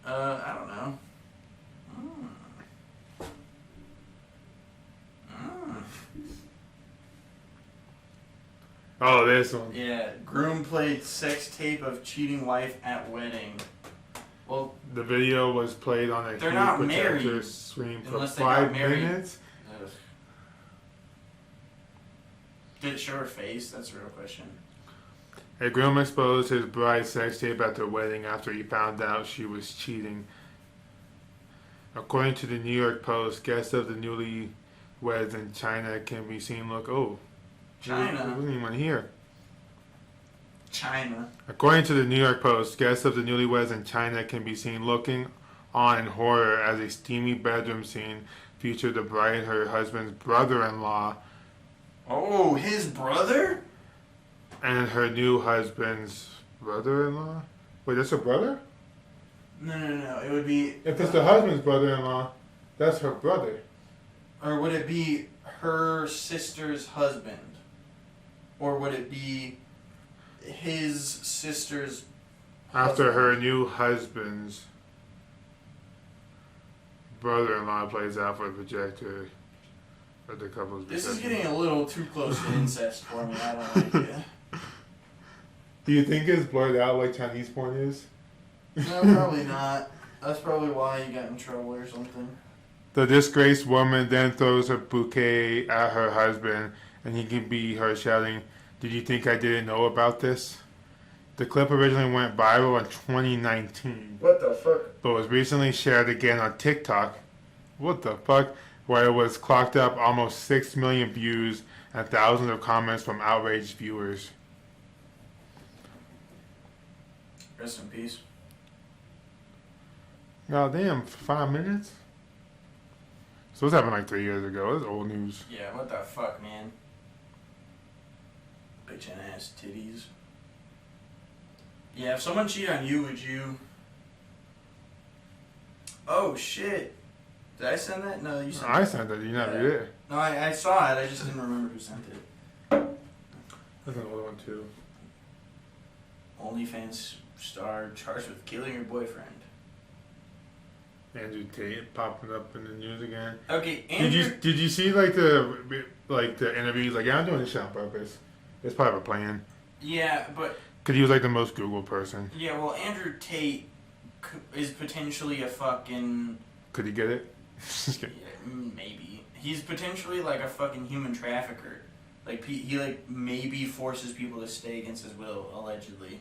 B: I don't know.
C: Oh, this one.
B: Yeah, groom played sex tape of cheating wife at wedding. Well,
C: The video was played on a
B: They're
C: heat
B: not
C: projector
B: married,
C: screen for
B: unless they got
C: 5
B: married.
C: minutes.
B: ugh. Did it show her face? That's a real question.
C: A groom exposed his bride's sex tape at their wedding after he found out she was cheating. According to the New York Post, guests of the newlyweds in China can be seen
B: China.
C: There wasn't anyone here.
B: China.
C: According to the New York Post, guests of the newlyweds in China can be seen looking on in horror as a steamy bedroom scene featured the bride and her husband's brother-in-law
B: Oh, his brother?
C: and her new husband's brother-in-law. Wait, that's her brother?
B: No. It would be.
C: If it's the husband's brother-in-law, that's her brother.
B: Or would it be her sister's husband? Or would it be his sister's
C: After
B: husband?
C: her new husband's brother-in-law plays out for the projector at the couple's
B: This is
C: reception.
B: getting a little too close to incest for me. I don't like it.
C: Do you think it's blurred out like Chinese porn is?
B: No, probably not. That's probably why you got in trouble or something.
C: The disgraced woman then throws her bouquet at her husband, and he can be heard shouting, "Did you think I didn't know about this?" The clip originally went viral in 2019,
B: What the fuck?
C: but was recently shared again on TikTok. What the fuck? Where it was clocked up almost 6 million views and thousands of comments from outraged viewers.
B: Rest in peace.
C: God damn, 5 minutes? So this happened like 3 years ago. It's old news.
B: Yeah, what the fuck, man? Bitchin' ass titties. Yeah, if someone cheated on you, would you... Oh, shit. Did I send that? No, you sent
C: I
B: it.
C: sent that. Did you not
B: Yeah.
C: read it?
B: No, I saw it. I just didn't remember who sent it.
C: That's an old one too.
B: OnlyFans star charged with killing her boyfriend.
C: Andrew Tate popping up in the news again.
B: Okay,
C: Did
B: Andrew...
C: you see like the interviews? Like, yeah, I'm doing this shit on purpose. It's part of a plan.
B: Yeah, but...
C: Cause he was like the most Googled person.
B: Yeah, well, Andrew Tate is potentially a fucking...
C: Could he get it? Just kidding.
B: Yeah, maybe. He's potentially like a fucking human trafficker. Like, he like maybe forces people to stay against his will, allegedly.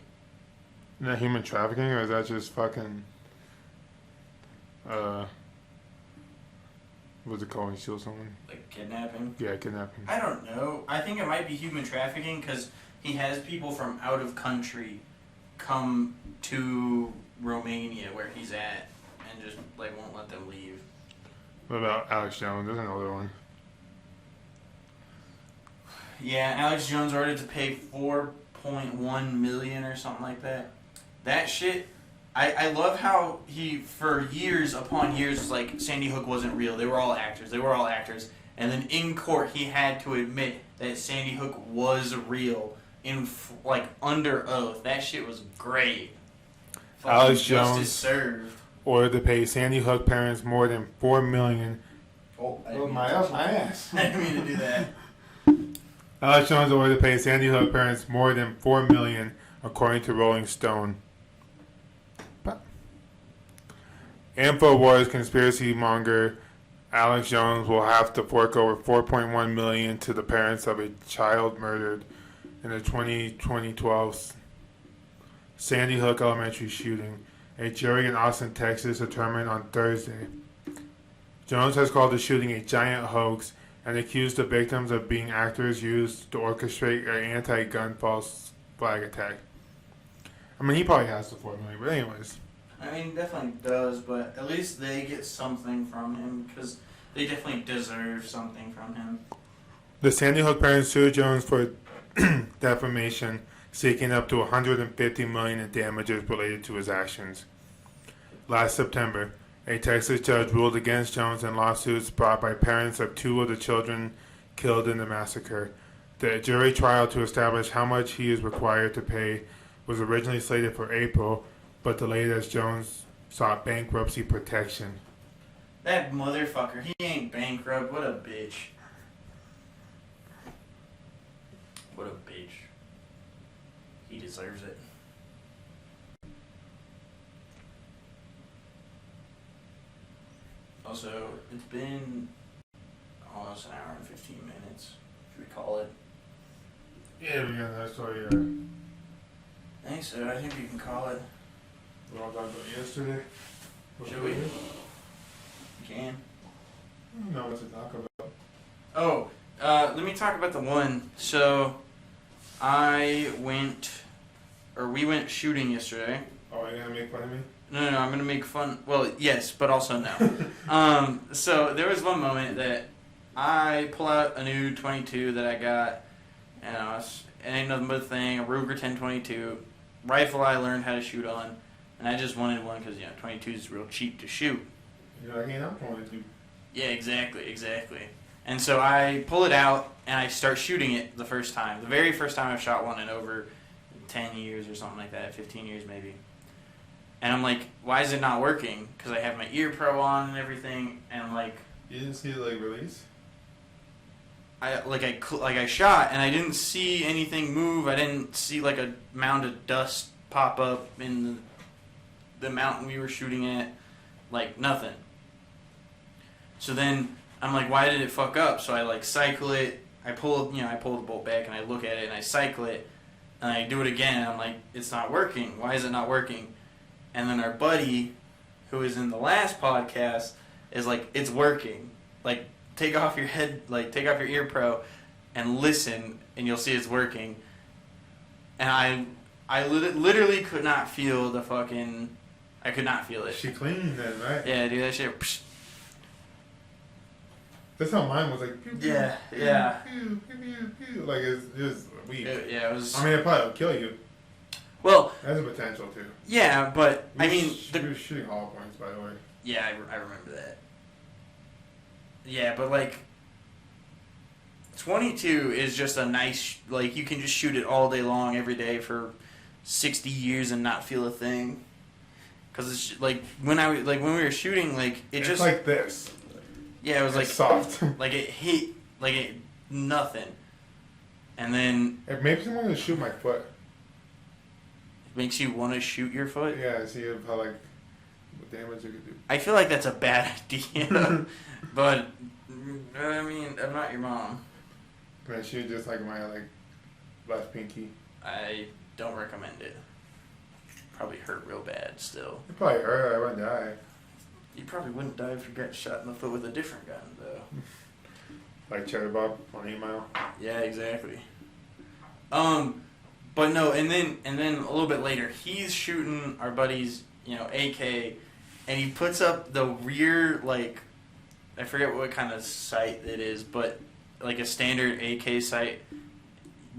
C: Is that human trafficking, or is that just fucking what's it called when you steal someone?
B: Like, kidnapping?
C: Yeah, kidnapping.
B: I don't know. I think it might be human trafficking because he has people from out of country come to Romania where he's at and just, like, won't let them leave.
C: What about Alex Jones? There's another one.
B: Yeah, Alex Jones ordered to pay $4.1 million or something like that. That shit, I love how he, for years upon years, was like, Sandy Hook wasn't real. They were all actors. And then in court, he had to admit that Sandy Hook was real like, under oath. That shit was great. Fucking
C: Alex
B: justice
C: Jones
B: served.
C: ordered to pay Sandy Hook parents more than $4 million.
B: Oh, I
C: Oh,
B: didn't
C: my
B: mean to-
C: ass.
B: I didn't mean to do that.
C: Alex Jones ordered to pay Sandy Hook parents more than $4 million, according to Rolling Stone. InfoWars conspiracy monger Alex Jones will have to fork over $4.1 million to the parents of a child murdered in the 2012 Sandy Hook elementary shooting. A jury in Austin, Texas, determined on Thursday. Jones has called the shooting a giant hoax and accused the victims of being actors used to orchestrate an anti-gun false flag attack. I mean, he probably has the $4 million, but anyways.
B: I mean, definitely does, but at least they get something from him because they definitely deserve something from him.
C: The Sandy Hook parents sued Jones for defamation, seeking up to $150 million in damages related to his actions. Last September, a Texas judge ruled against Jones in lawsuits brought by parents of two of the children killed in the massacre. The jury trial to establish how much he is required to pay was originally slated for April, but delayed as Jones sought bankruptcy protection.
B: That motherfucker, he ain't bankrupt. What a bitch. What a bitch. He deserves it. Also, it's been almost an hour and 15 minutes. Should we call it?
C: Yeah, we got that story.
B: I think so. I think we can call it.
C: We all talked about yesterday.
B: Should we? We can.
C: I don't know what to talk about.
B: Oh, let me talk about the one. So, we went shooting yesterday.
C: Oh, are you gonna make fun of me?
B: No, I'm gonna make fun. Well, yes, but also no. So there was one moment that I pull out a new 22 that I got, and it ain't nothing but a thing, a Ruger 1022 rifle I learned how to shoot on, and I just wanted one because 22 is real cheap to shoot.
C: You're like, hey, I'm 22.
B: Yeah, exactly. And so I pull it out and I start shooting it the first time. The very first time I've shot one in over 10 years or something like that, 15 years maybe. And I'm like, why is it not working? Because I have my ear pro on and everything, and I'm like,
C: You didn't see it like release?
B: I shot and I didn't see anything move. I didn't see like a mound of dust pop up in the mountain we were shooting at, like nothing. So then I'm like, why did it fuck up? So I like cycle it. I pull the bolt back and I look at it and I cycle it and I do it again. And I'm like, it's not working. Why is it not working? And then our buddy, who was in the last podcast, is like, it's working. Like, take off your ear pro and listen and you'll see it's working. And I literally could not feel I could not feel it.
C: She cleaned then, right?
B: Yeah, dude, that shit. Psh.
C: That's how mine was like. Pew, pew,
B: Yeah,
C: pew,
B: yeah.
C: Pew, pew, pew, pew. Like it's just weak.
B: It was.
C: I mean, it probably will kill you.
B: Well.
C: That's a potential too.
B: Yeah, but
C: We
B: the
C: were shooting hollow points, by the way.
B: Yeah, I remember that. Yeah, but like 22 is just a nice, like, you can just shoot it all day long every day for 60 years and not feel a thing. Cuz it's like when we were shooting, like it's just
C: like this.
B: Yeah, it was like
C: soft.
B: Like it hit nothing. And then
C: It makes me want to shoot my foot.
B: it makes you want to shoot your foot.
C: Yeah, see how like what damage it could do.
B: I feel like that's a bad idea. But I mean, I'm not your mom.
C: Can I shoot just like my left pinky?
B: I don't recommend it. Probably hurt real bad still.
C: It probably hurt. I wouldn't die.
B: You probably wouldn't die if you got shot in the foot with a different gun, though.
C: Like Cheddar Bob on 8 Mile.
B: Yeah, exactly. But no, and then a little bit later, he's shooting our buddy's, AK, and he puts up the rear, like, I forget what kind of sight it is, but like a standard AK sight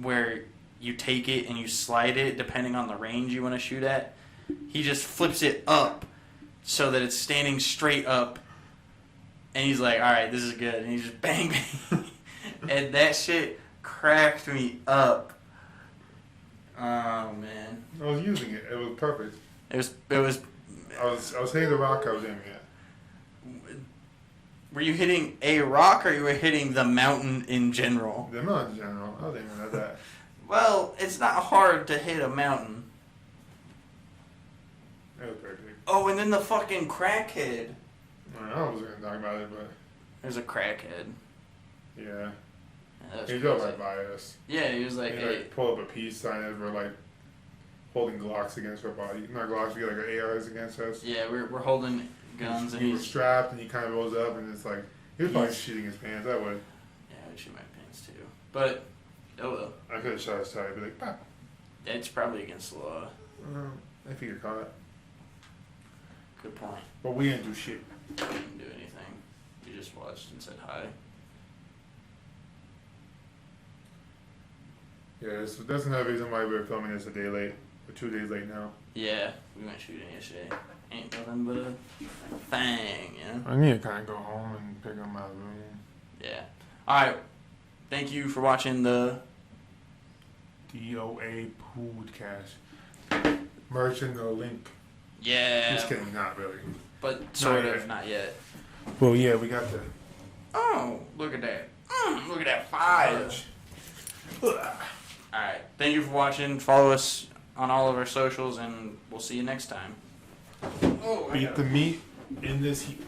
B: where you take it and you slide it depending on the range you want to shoot at. He just flips it up so that it's standing straight up, and he's like, all right, this is good, and he just bang, bang. And that shit cracked me up. Oh, man.
C: I was using it. It was perfect.
B: It was.
C: I was hitting the rock I was aiming at.
B: Were you hitting a rock or you were hitting the mountain in general?
C: The mountain in general. I was aiming at that.
B: Well, it's not hard to hit a mountain.
C: It was perfect.
B: Oh, and then the fucking crackhead.
C: I wasn't going to talk about it, but...
B: There's a crackhead.
C: Yeah.
B: Yeah,
C: He drove right by us.
B: Yeah, he was like,
C: He
B: hey.
C: pulled up a peace sign as we're like holding Glocks against our body. Not Glocks, we got like our ARs against us.
B: Yeah, we're holding guns and
C: he was
B: he's...
C: strapped and he kind of rose up and it's like, he was probably shooting his pants. I would.
B: Yeah, I would shoot my pants too. But, oh well.
C: I could have shot his tire, be like, pop.
B: It's probably against the law.
C: I think you're caught.
B: Good point.
C: But we didn't do shit.
B: Didn't do anything. You just watched and said hi.
C: Yeah, that's another reason why we're filming this a day late. We're 2 days late now.
B: Yeah, we went shooting yesterday. Ain't nothing but a thing,
C: I need to kind of go home and pick up my room.
B: Yeah. Alright. Thank you for watching the
C: DOA podcast. Merch in the link.
B: Yeah.
C: Just kidding, not really.
B: But sort
C: Not
B: of,
C: yet.
B: not yet.
C: Well, yeah, we got the
B: Oh, look at that. Look at that 5. All right. Thank you for watching. Follow us on all of our socials, and we'll see you next time.
C: Beat the meat in this heat.